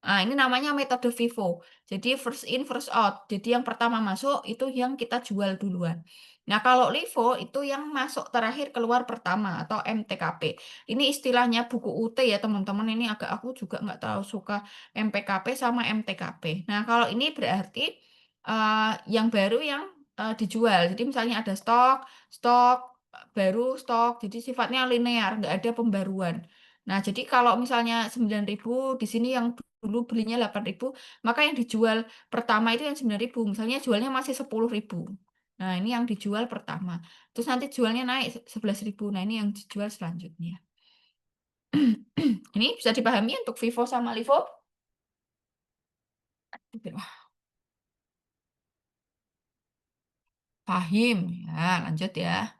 Nah, ini namanya metode FIFO. Jadi first in, first out. Jadi yang pertama masuk itu yang kita jual duluan. Nah, kalau LIFO itu yang masuk terakhir keluar pertama atau MTKP. Ini istilahnya buku UT ya teman-teman. Ini aku juga nggak tahu suka MPKP sama MTKP. Nah, kalau ini berarti yang baru yang dijual. Jadi misalnya ada stok, stok, baru stok. Jadi sifatnya linear, nggak ada pembaruan. Nah, jadi kalau misalnya 9.000, di sini yang dulu belinya 8.000, maka yang dijual pertama itu yang 9.000. Misalnya jualnya masih 10.000. Nah, ini yang dijual pertama. Terus nanti jualnya naik 11.000. Nah, ini yang dijual selanjutnya. Ini bisa dipahami untuk Vivo sama Livo? Pahim. Ya, lanjut ya.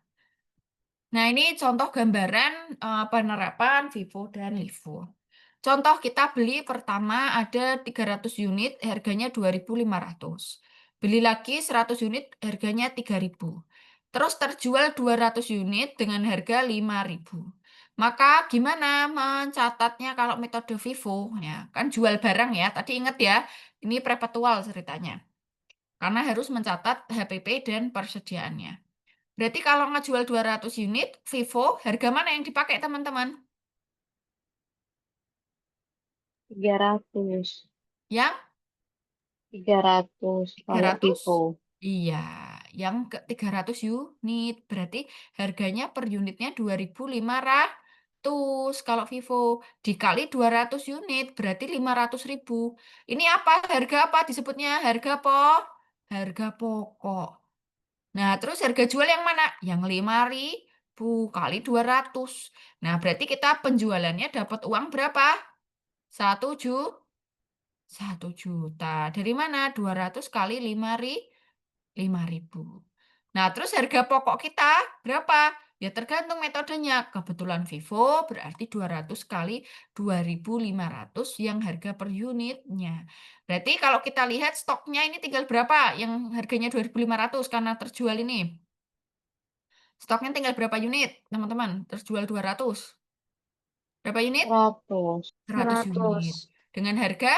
Nah, ini contoh gambaran penerapan Vivo dan Livo. Contoh kita beli pertama ada 300 unit, harganya 2.500. Beli lagi 100 unit, harganya 3.000. Terus terjual 200 unit dengan harga 5.000. Maka gimana mencatatnya kalau metode FIFO? Ya, kan jual barang ya. Tadi ingat ya, ini perpetual ceritanya. Karena harus mencatat HPP dan persediaannya. Berarti kalau ngejual 200 unit, FIFO, harga mana yang dipakai teman-teman? 300. Yang 300 kalau 300? Vivo. Iya, yang ke 300 unit. Berarti harganya per unitnya 2.500. Kalau Vivo dikali 200 unit berarti 500.000. Ini apa? Harga apa disebutnya? Harga pokok. Nah, terus harga jual yang mana? Yang 5.000 kali 200. Nah, berarti kita penjualannya dapat uang berapa? 1 juta. 1 juta. Dari mana? 200 kali 5.000. Nah, terus harga pokok kita berapa? Ya tergantung metodenya. Kebetulan Vivo berarti 200 kali 2.500 yang harga per unitnya. Berarti kalau kita lihat stoknya ini tinggal berapa yang harganya 2.500 karena terjual ini. Stoknya tinggal berapa unit, teman-teman? Terjual 200. Berapa unit? 100. 100 unit. 100. Dengan harga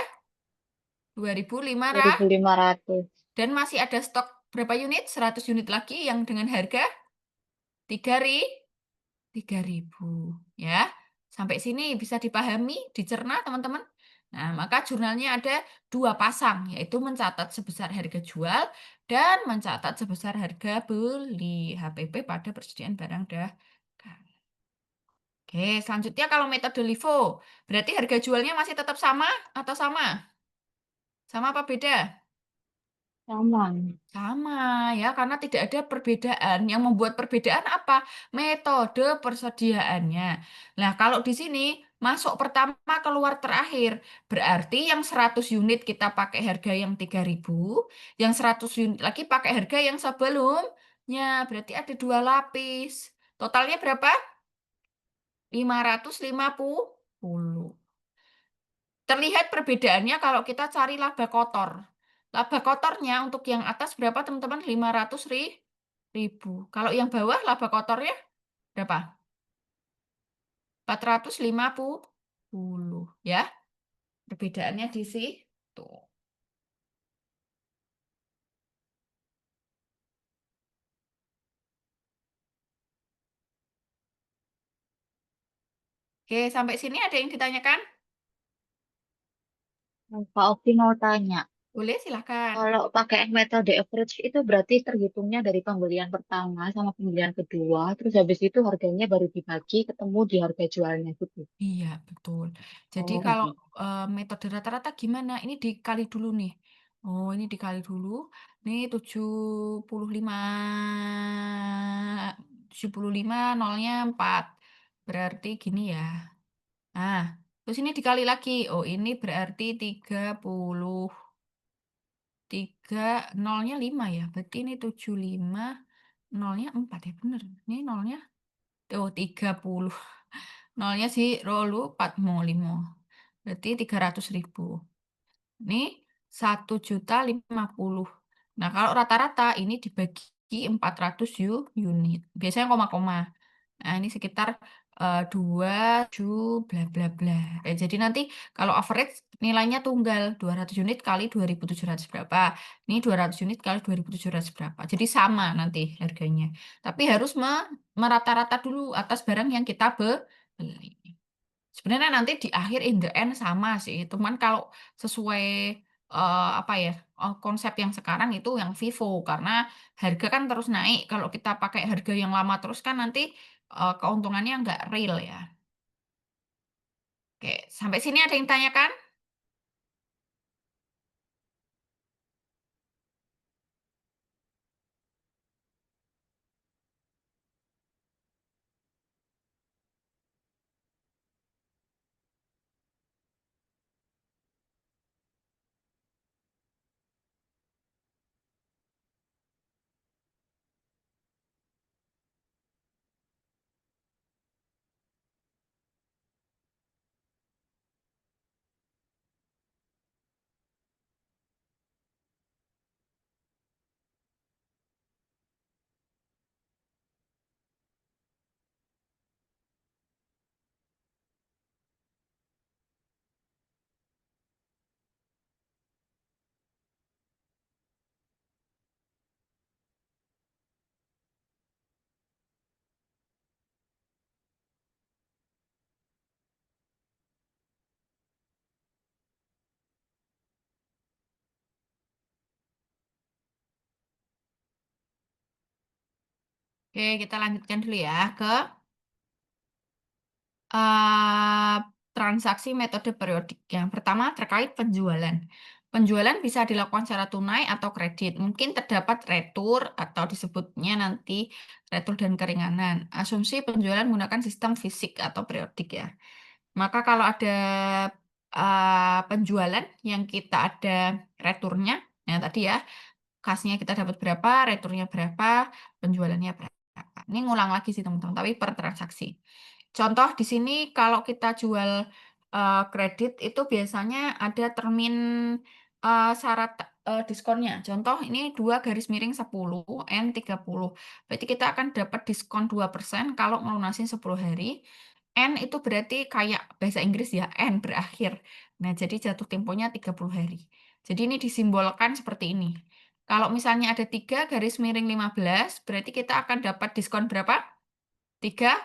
2.500. 2.500. Dan masih ada stok berapa unit? 100 unit lagi yang dengan harga 3.000. 3.000 ya. Sampai sini bisa dipahami, dicerna teman-teman? Nah, maka jurnalnya ada 2 pasang, yaitu mencatat sebesar harga jual dan mencatat sebesar harga beli HPP pada persediaan barang dagang. Oke, selanjutnya kalau metode LIFO, berarti harga jualnya masih tetap sama atau sama? Sama apa beda? Sama. Sama ya, karena tidak ada perbedaan. Yang membuat perbedaan apa? Metode persediaannya. Nah, kalau di sini masuk pertama keluar terakhir. Berarti yang 100 unit kita pakai harga yang 3.000, yang 100 unit lagi pakai harga yang sebelumnya. Berarti ada 2 lapis. Totalnya berapa? 550. Terlihat perbedaannya kalau kita cari laba kotor. Laba kotornya untuk yang atas berapa teman-teman? 500.000. Kalau yang bawah laba kotornya berapa? 450 ya. Perbedaannya di situ. Oke, sampai sini ada yang ditanyakan? Pak Okti mau tanya, Boleh, silahkan. kalau pakai metode average itu berarti terhitungnya dari pembelian pertama sama pembelian kedua, terus habis itu harganya baru dibagi ketemu di harga jualnya gitu. Iya, betul. Jadi Oh, kalau gitu. metode rata-rata gimana? Ini dikali dulu nih. Oh, ini dikali dulu. Ini 75 nolnya 4. Berarti gini ya. Nah, terus ini dikali lagi. Oh, ini berarti nolnya 5 ya. Berarti ini 75, nolnya 4 ya, bener. Ini nolnya, oh 30. Nolnya sih rolu 4 mau 5. Berarti 300.000. Ini 1.050. Nah, kalau rata-rata ini dibagi 400 unit. Biasanya koma-koma. Nah, ini sekitar 2, 7, bla bla bla. Jadi nanti kalau average nilainya tunggal 200 unit kali 2.700 berapa. Ini 200 unit kali 2.700 berapa. Jadi sama nanti harganya. Tapi harus merata-rata dulu atas barang yang kita beli. Sebenarnya nanti di akhir in the end sama sih. Cuman kalau sesuai apa ya, konsep yang sekarang itu yang Vivo karena harga kan terus naik. Kalau kita pakai harga yang lama terus kan nanti keuntungannya nggak real ya. Oke, sampai sini ada yang tanyakan? Oke, kita lanjutkan dulu ya ke eh, transaksi metode periodik. Yang pertama terkait penjualan. Penjualan bisa dilakukan secara tunai atau kredit. Mungkin terdapat retur atau disebutnya nanti retur dan keringanan. Asumsi penjualan menggunakan sistem fisik atau periodik ya. Maka kalau ada penjualan yang kita ada returnya, yang tadi ya, kasnya kita dapat berapa, returnya berapa, penjualannya berapa. Ini ngulang lagi sih teman-teman, tapi per transaksi. Contoh di sini kalau kita jual kredit itu biasanya ada termin syarat diskonnya. Contoh ini 2 garis miring 10 N 30. Berarti kita akan dapat diskon 2% kalau melunasin 10 hari. N itu berarti kayak bahasa Inggris ya, N berakhir. Nah, jadi jatuh temponya 30 hari. Jadi ini disimbolkan seperti ini. Kalau misalnya ada 3 garis miring 15, berarti kita akan dapat diskon berapa? 3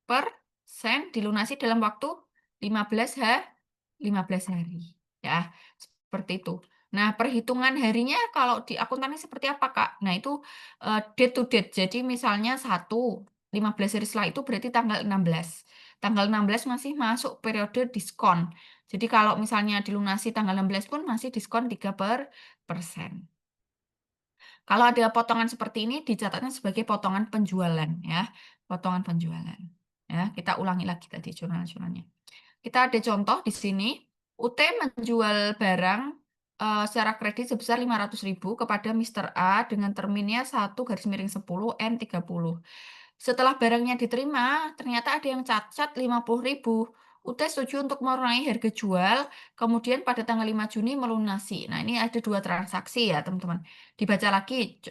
15% dilunasi dalam waktu 15 hari. Ya, seperti itu. Nah, perhitungan harinya kalau di akuntansi seperti apa, Kak? Nah, itu date to date. Jadi misalnya 15 hari setelah itu berarti tanggal 16. Tanggal 16 masih masuk periode diskon. Jadi kalau misalnya dilunasi tanggal 16 pun masih diskon 3%. Kalau ada potongan seperti ini dicatatnya sebagai potongan penjualan ya, potongan penjualan. Ya, kita ulangi lagi tadi jurnal-jurnalnya. Kita ada contoh di sini, UT menjual barang secara kredit sebesar 500.000 kepada Mr. A dengan terminnya 1/10 N30. Setelah barangnya diterima, ternyata ada yang cacat 50.000. UT setuju untuk mengurangi harga jual, kemudian pada tanggal 5 Juni melunasi. Nah, ini ada 2 transaksi ya, teman-teman. Dibaca lagi,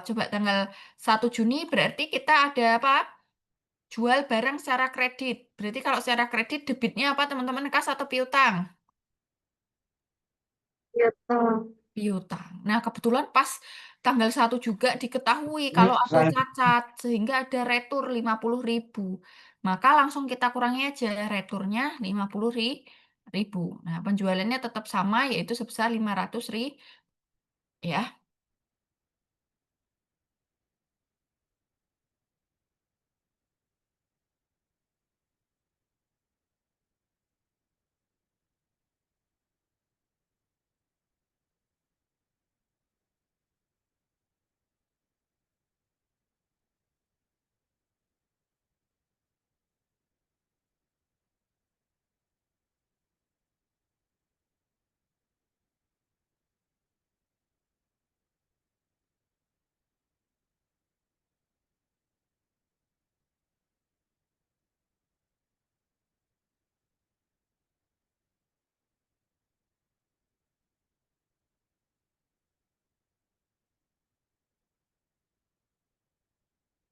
coba tanggal 1 Juni berarti kita ada apa? Jual barang secara kredit. Berarti kalau secara kredit debitnya apa, teman-teman? Kas atau piutang? Piutang. Piutang. Nah, kebetulan pas tanggal 1 juga diketahui kalau ada cacat, sehingga ada retur 50.000. Maka langsung kita kurangi aja returnya 50.000. Nah, penjualannya tetap sama, yaitu sebesar 500.000 ya.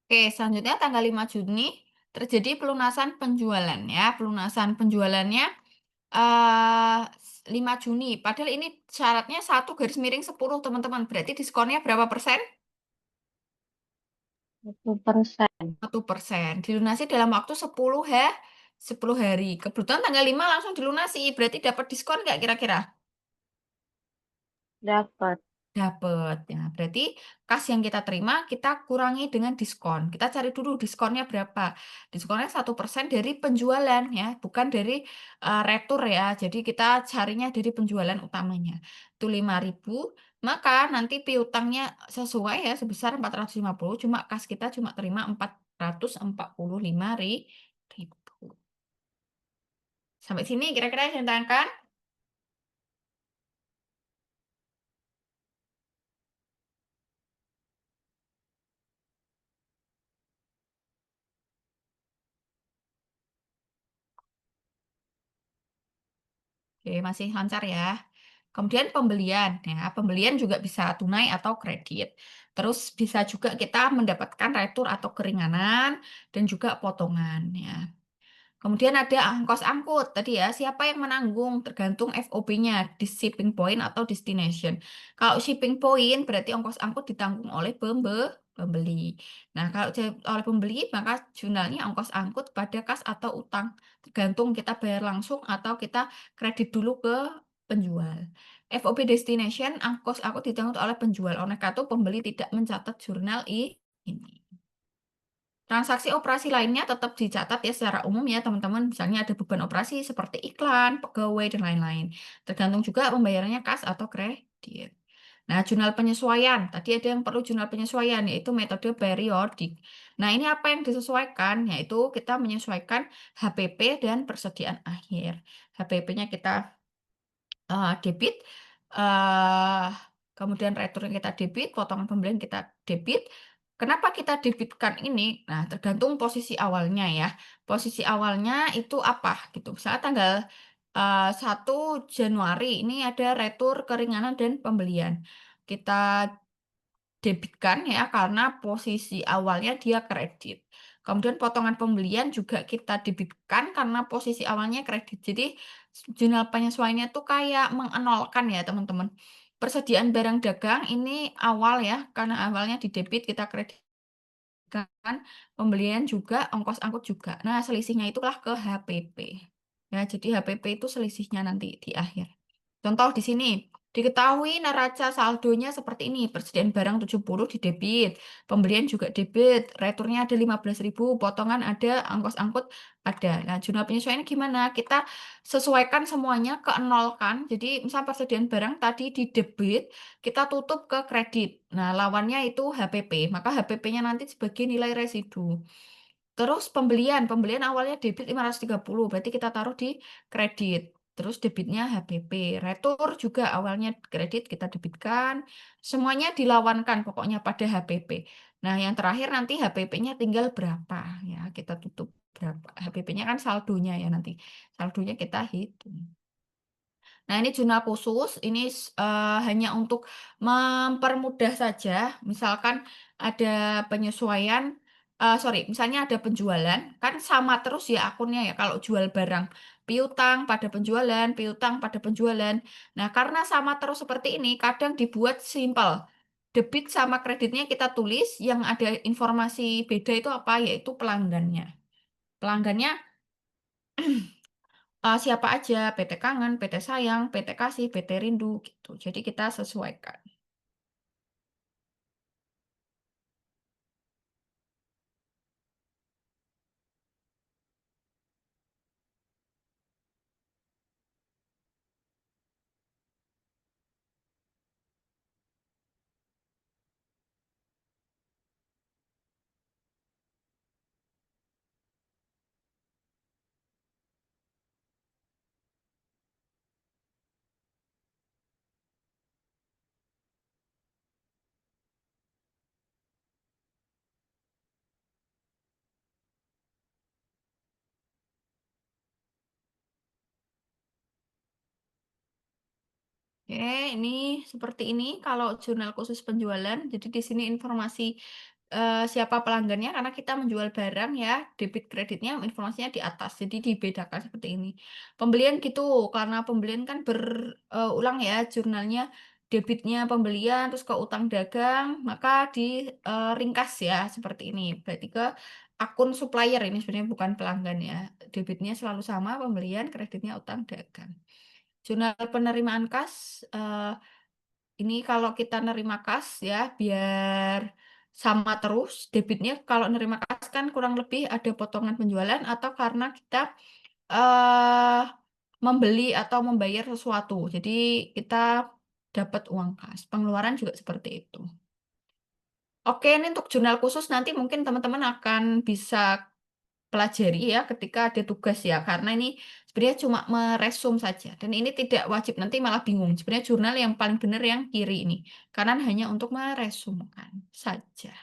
Oke, selanjutnya tanggal 5 Juni terjadi pelunasan penjualan ya. Pelunasan penjualannya 5 Juni. Padahal ini syaratnya 1/10, teman-teman. Berarti diskonnya berapa persen? 1%. 1%. Dilunasi dalam waktu 10 hari. Kebetulan tanggal 5 langsung dilunasi. Berarti dapat diskon nggak kira-kira? Dapat. Dapat. Ya, berarti kas yang kita terima kita kurangi dengan diskon. Kita cari dulu diskonnya berapa. Diskonnya 1% dari penjualan ya, bukan dari retur ya. Jadi kita carinya dari penjualan utamanya. Itu 5.000, maka nanti piutangnya sesuai ya sebesar 450, cuma kas kita cuma terima 445.000. Sampai sini kira-kira yang ditangkan? Oke, masih lancar ya. Kemudian pembelian, ya, pembelian juga bisa tunai atau kredit. Terus bisa juga kita mendapatkan retur atau keringanan dan juga potongan, ya. Kemudian ada ongkos angkut tadi ya, siapa yang menanggung tergantung FOB-nya, di shipping point atau destination. Kalau shipping point berarti ongkos angkut ditanggung oleh pembeli. Nah, kalau oleh pembeli maka jurnalnya ongkos angkut pada kas atau utang. Tergantung kita bayar langsung atau kita kredit dulu ke penjual. FOB destination ongkos angkut ditanggung oleh penjual. Oleh karena itu pembeli tidak mencatat jurnal ini. Transaksi operasi lainnya tetap dicatat ya secara umum ya teman-teman. Misalnya ada beban operasi seperti iklan, pegawai, dan lain-lain. Tergantung juga pembayarannya kas atau kredit. Nah, jurnal penyesuaian. Tadi ada yang perlu jurnal penyesuaian, yaitu metode periodik. Nah, ini apa yang disesuaikan? Yaitu kita menyesuaikan HPP dan persediaan akhir. HPP-nya kita debit, eh kemudian return kita debit, potongan pembelian kita debit. Kenapa kita debitkan ini? Nah, tergantung posisi awalnya ya. Posisi awalnya itu apa gitu. Misalnya tanggal 1 Januari ini ada retur keringanan dan pembelian. Kita debitkan ya karena posisi awalnya dia kredit. Kemudian potongan pembelian juga kita debitkan karena posisi awalnya kredit. Jadi jurnal penyesuaiannya itu kayak mengenolkan ya teman-teman. Persediaan barang dagang ini awal ya karena awalnya di debit kita kredit. kan, pembelian juga, ongkos angkut juga. Nah, selisihnya itulah ke HPP. Ya, jadi HPP itu selisihnya nanti di akhir. Contoh di sini, diketahui neraca saldonya seperti ini, persediaan barang 70 di debit, pembelian juga debit, returnya ada 15.000, potongan ada, ongkos angkut ada. Nah, jurnal penyesuaian gimana? Kita sesuaikan semuanya ke nol kan. Jadi, misal persediaan barang tadi di debit, kita tutup ke kredit. Nah, lawannya itu HPP, maka HPP-nya nanti sebagai nilai residu. Terus pembelian awalnya debit 530, berarti kita taruh di kredit. Terus debitnya HPP. Retur juga awalnya kredit kita debitkan. Semuanya dilawankan pokoknya pada HPP. Nah, yang terakhir nanti HPP-nya tinggal berapa ya, kita tutup berapa. HPP-nya kan saldonya ya nanti. Saldonya kita hitung. Nah, ini jurnal khusus, ini hanya untuk mempermudah saja. Misalkan ada penyesuaian, misalnya ada penjualan, kan sama terus ya akunnya ya kalau jual barang. Piutang pada penjualan, piutang pada penjualan. Nah, karena sama terus seperti ini, kadang dibuat simpel. Debit sama kreditnya kita tulis, yang ada informasi beda itu apa? Yaitu pelanggannya. Pelanggannya siapa aja, PT Kangen, PT Sayang, PT Kasih, PT Rindu gitu. Jadi kita sesuaikan. Oke, ini seperti ini kalau jurnal khusus penjualan. Jadi di sini informasi siapa pelanggannya karena kita menjual barang ya, debit kreditnya informasinya di atas. Jadi dibedakan seperti ini. Pembelian gitu, karena pembelian kan berulang ya jurnalnya, debitnya pembelian terus ke utang dagang, maka diringkas ya seperti ini. Berarti ke akun supplier ini sebenarnya bukan pelanggan ya. Debitnya selalu sama, pembelian, kreditnya utang dagang. Jurnal penerimaan kas, ini kalau kita nerima kas ya, biar sama terus debitnya. Kalau nerima kas kan kurang lebih ada potongan penjualan atau karena kita eh membeli atau membayar sesuatu. Jadi kita dapat uang kas. Pengeluaran juga seperti itu. Oke, ini untuk jurnal khusus nanti mungkin teman-teman akan bisa pelajari ya ketika ada tugas ya, karena ini sebenarnya cuma meresum saja dan ini tidak wajib, nanti malah bingung sebenarnya jurnal yang paling benar yang kiri ini, kanan hanya untuk meresumkan saja.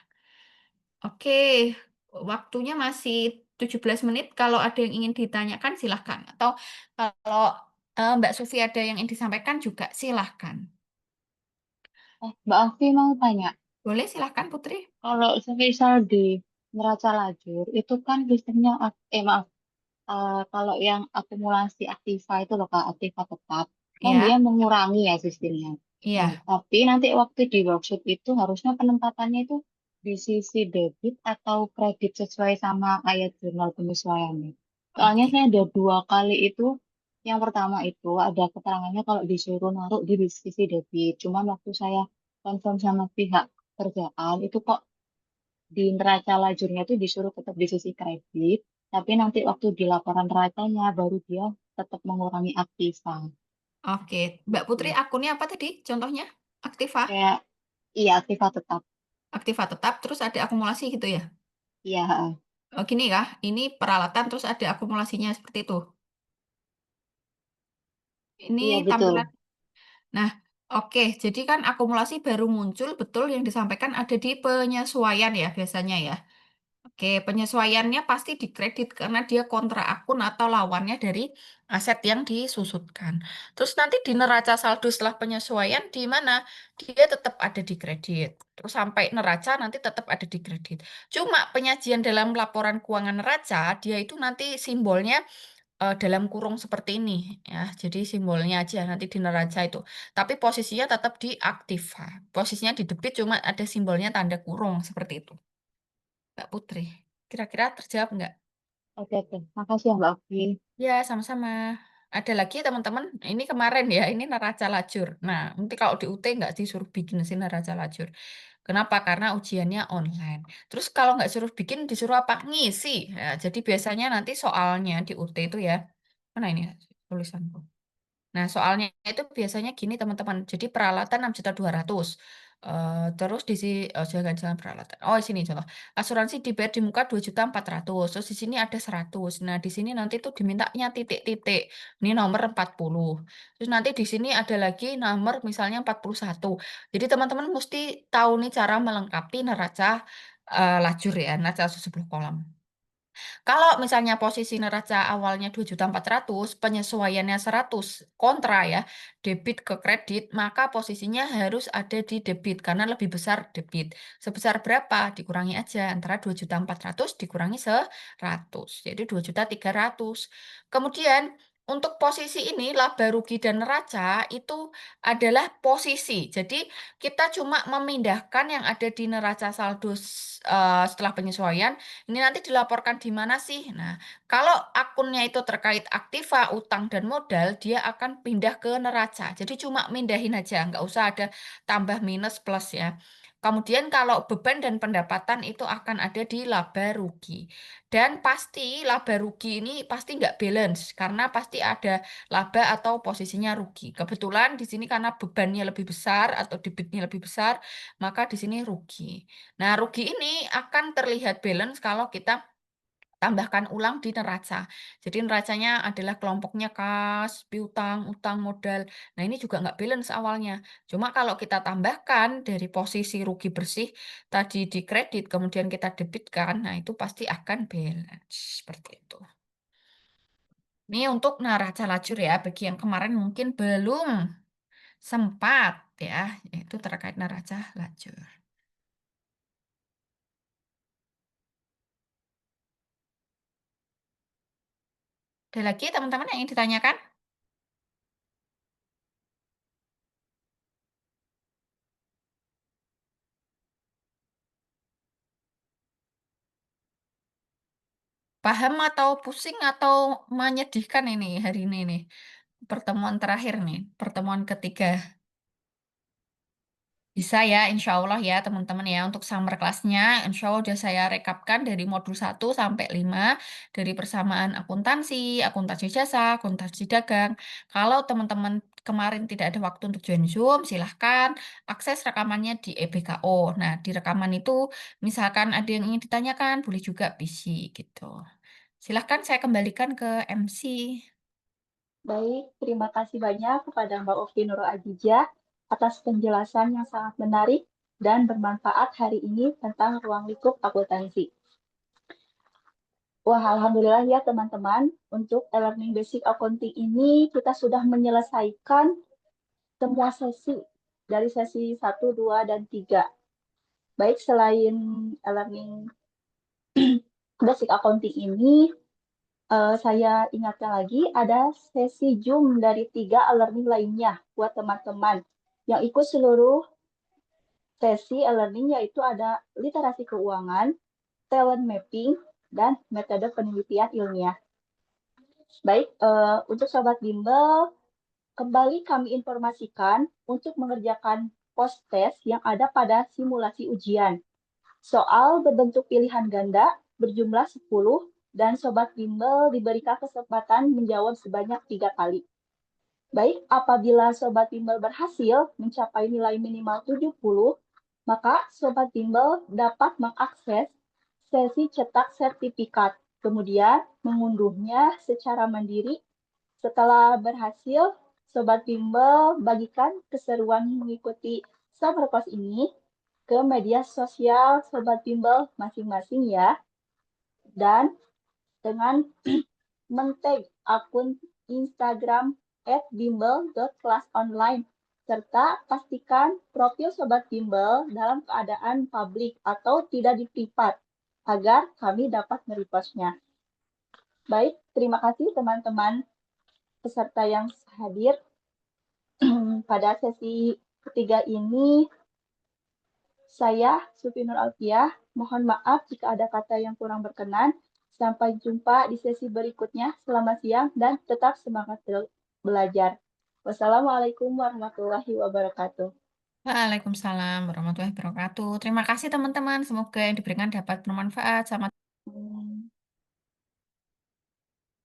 Oke, waktunya masih 17 menit, kalau ada yang ingin ditanyakan silahkan, atau kalau Mbak Sufi ada yang ingin disampaikan juga silahkan. Mbak Alfi mau tanya, Boleh, silahkan Putri. kalau semisal di neraca lajur itu kan sistemnya, maaf, kalau yang akumulasi aktiva itu loh Kak, aktiva tetap, kan dia Ya, mengurangi ya sistemnya. Nah, iya. tapi nanti waktu di workshop itu harusnya penempatannya itu di sisi debit atau kredit sesuai sama ayat jurnal penyesuaiannya. Soalnya Oke. saya ada 2 kali itu, yang pertama itu ada keterangannya kalau disuruh naruh di sisi debit. Cuman waktu saya konfirm sama pihak kerjaan itu kok di neraca lajurnya itu disuruh tetap di sisi kredit, tapi nanti waktu di laporan neracanya baru dia tetap mengurangi aktiva. Oke, Mbak Putri Gitu. akunnya apa tadi? Contohnya Aktiva, Kayak iya aktiva tetap. Aktiva tetap, terus ada akumulasi gitu ya? Iya, heeh. Oh, gini kah? Ini peralatan terus ada akumulasinya seperti itu. Ini Iya betul. tampilan. Nah, oke. Jadi kan akumulasi baru muncul, betul yang disampaikan ada di penyesuaian ya biasanya ya. Oke, penyesuaiannya pasti dikredit karena dia kontra akun atau lawannya dari aset yang disusutkan. Terus nanti di neraca saldo setelah penyesuaian di mana dia tetap ada di kredit. Terus sampai neraca nanti tetap ada di kredit. Cuma penyajian dalam laporan keuangan neraca dia itu nanti simbolnya dalam kurung seperti ini ya. Jadi simbolnya aja nanti di neraca itu. Tapi posisinya tetap di aktiva. Posisinya di debit cuma ada simbolnya tanda kurung seperti itu. Mbak Putri. Kira-kira terjawab nggak? Oke. Makasih ya Mbak Oki. Ya, sama-sama. Ada lagi teman-teman, ini kemarin ya, ini neraca lajur. Nah, nanti kalau di UT nggak disuruh bikin sih neraca lajur. Kenapa? Karena ujiannya online. Terus kalau nggak suruh bikin, disuruh apa? Ngisi. Ya, jadi biasanya nanti soalnya di UT itu ya, mana ini tulisanku? Nah, soalnya itu biasanya gini teman-teman. Jadi peralatan 6.200.000. Terus jangan peralatan. Oh, di sini contoh. Asuransi dibayar di muka 2.400.000. Terus di sini ada 100. Nah, di sini nanti tuh dimintanya titik-titik. Ini nomor 40. Terus nanti di sini ada lagi nomor misalnya 41. Jadi teman-teman mesti tahu nih cara melengkapi neraca lajur ya, neraca 10 kolom. Kalau misalnya posisi neraca awalnya 2.400.000, penyesuaiannya 100 kontra ya, debit ke kredit, maka posisinya harus ada di debit karena lebih besar debit. Sebesar berapa? Dikurangi aja antara 2.400.000 dikurangi 100. Jadi 2.300.000. Kemudian untuk posisi ini laba rugi dan neraca itu adalah posisi. Jadi kita cuma memindahkan yang ada di neraca saldo setelah penyesuaian ini nanti dilaporkan di mana sih? Nah, kalau akunnya itu terkait aktiva, utang, dan modal, dia akan pindah ke neraca. Jadi cuma mindahin aja, nggak usah ada tambah minus plus ya. Kemudian kalau beban dan pendapatan itu akan ada di laba rugi. Dan pasti laba rugi ini pasti nggak balance, karena pasti ada laba atau posisinya rugi. Kebetulan di sini karena bebannya lebih besar atau debitnya lebih besar, maka di sini rugi. Nah, rugi ini akan terlihat balance kalau kita tambahkan ulang di neraca. Jadi neracanya adalah kelompoknya kas, piutang, utang, modal. Nah, ini juga nggak balance awalnya. Cuma kalau kita tambahkan dari posisi rugi bersih tadi di kredit, kemudian kita debitkan, nah itu pasti akan balance. Seperti itu. Ini untuk neraca lajur ya, bagi yang kemarin mungkin belum sempat ya, itu terkait neraca lajur. Ada lagi teman-teman yang ingin ditanyakan? Paham atau pusing atau menyedihkan ini hari ini nih? Pertemuan terakhir nih, pertemuan ketiga. Bisa ya, insya Allah ya teman-teman ya. Untuk summer class-nya, insya Allah udah saya rekapkan dari modul 1 sampai 5. Dari persamaan akuntansi jasa, akuntansi dagang. Kalau teman-teman kemarin tidak ada waktu untuk join Zoom, silahkan akses rekamannya di EBKO. Nah, di rekaman itu misalkan ada yang ingin ditanyakan, boleh juga PC gitu. Silahkan saya kembalikan ke MC. Baik, terima kasih banyak kepada Mbak Oki Nurul Adijah atas penjelasan yang sangat menarik dan bermanfaat hari ini tentang ruang lingkup akuntansi. Wah, alhamdulillah ya teman-teman, untuk e-learning basic accounting ini kita sudah menyelesaikan semua sesi dari sesi 1, 2, dan 3. Baik, selain e-learning basic accounting ini, saya ingatkan lagi ada sesi Zoom dari 3 e-learning lainnya buat teman-teman yang ikut seluruh sesi e-learning, yaitu ada literasi keuangan, talent mapping, dan metode penelitian ilmiah. Baik, untuk Sobat Bimbel, kembali kami informasikan untuk mengerjakan post-test yang ada pada simulasi ujian. Soal berbentuk pilihan ganda berjumlah 10 dan Sobat Bimbel diberikan kesempatan menjawab sebanyak 3 kali. Baik, apabila Sobat Bimbel berhasil mencapai nilai minimal 70, maka Sobat Bimbel dapat mengakses sesi cetak sertifikat, kemudian mengunduhnya secara mandiri. Setelah berhasil, Sobat Bimbel bagikan keseruan mengikuti summer course ini ke media sosial Sobat Bimbel masing-masing ya. Dan dengan men-tag akun Instagram @bimbel.classonline serta pastikan profil Sobat Bimbel dalam keadaan publik atau tidak di privat agar kami dapat merepostnya. Baik, terima kasih teman-teman peserta yang hadir. Pada sesi ketiga ini Saya, Sufi Nur Alfiah, mohon maaf jika ada kata yang kurang berkenan. Sampai jumpa di sesi berikutnya. Selamat siang dan tetap semangat belajar. Wassalamualaikum warahmatullahi wabarakatuh. Waalaikumsalam warahmatullahi wabarakatuh. Terima kasih teman-teman. Semoga yang diberikan dapat bermanfaat. Selamat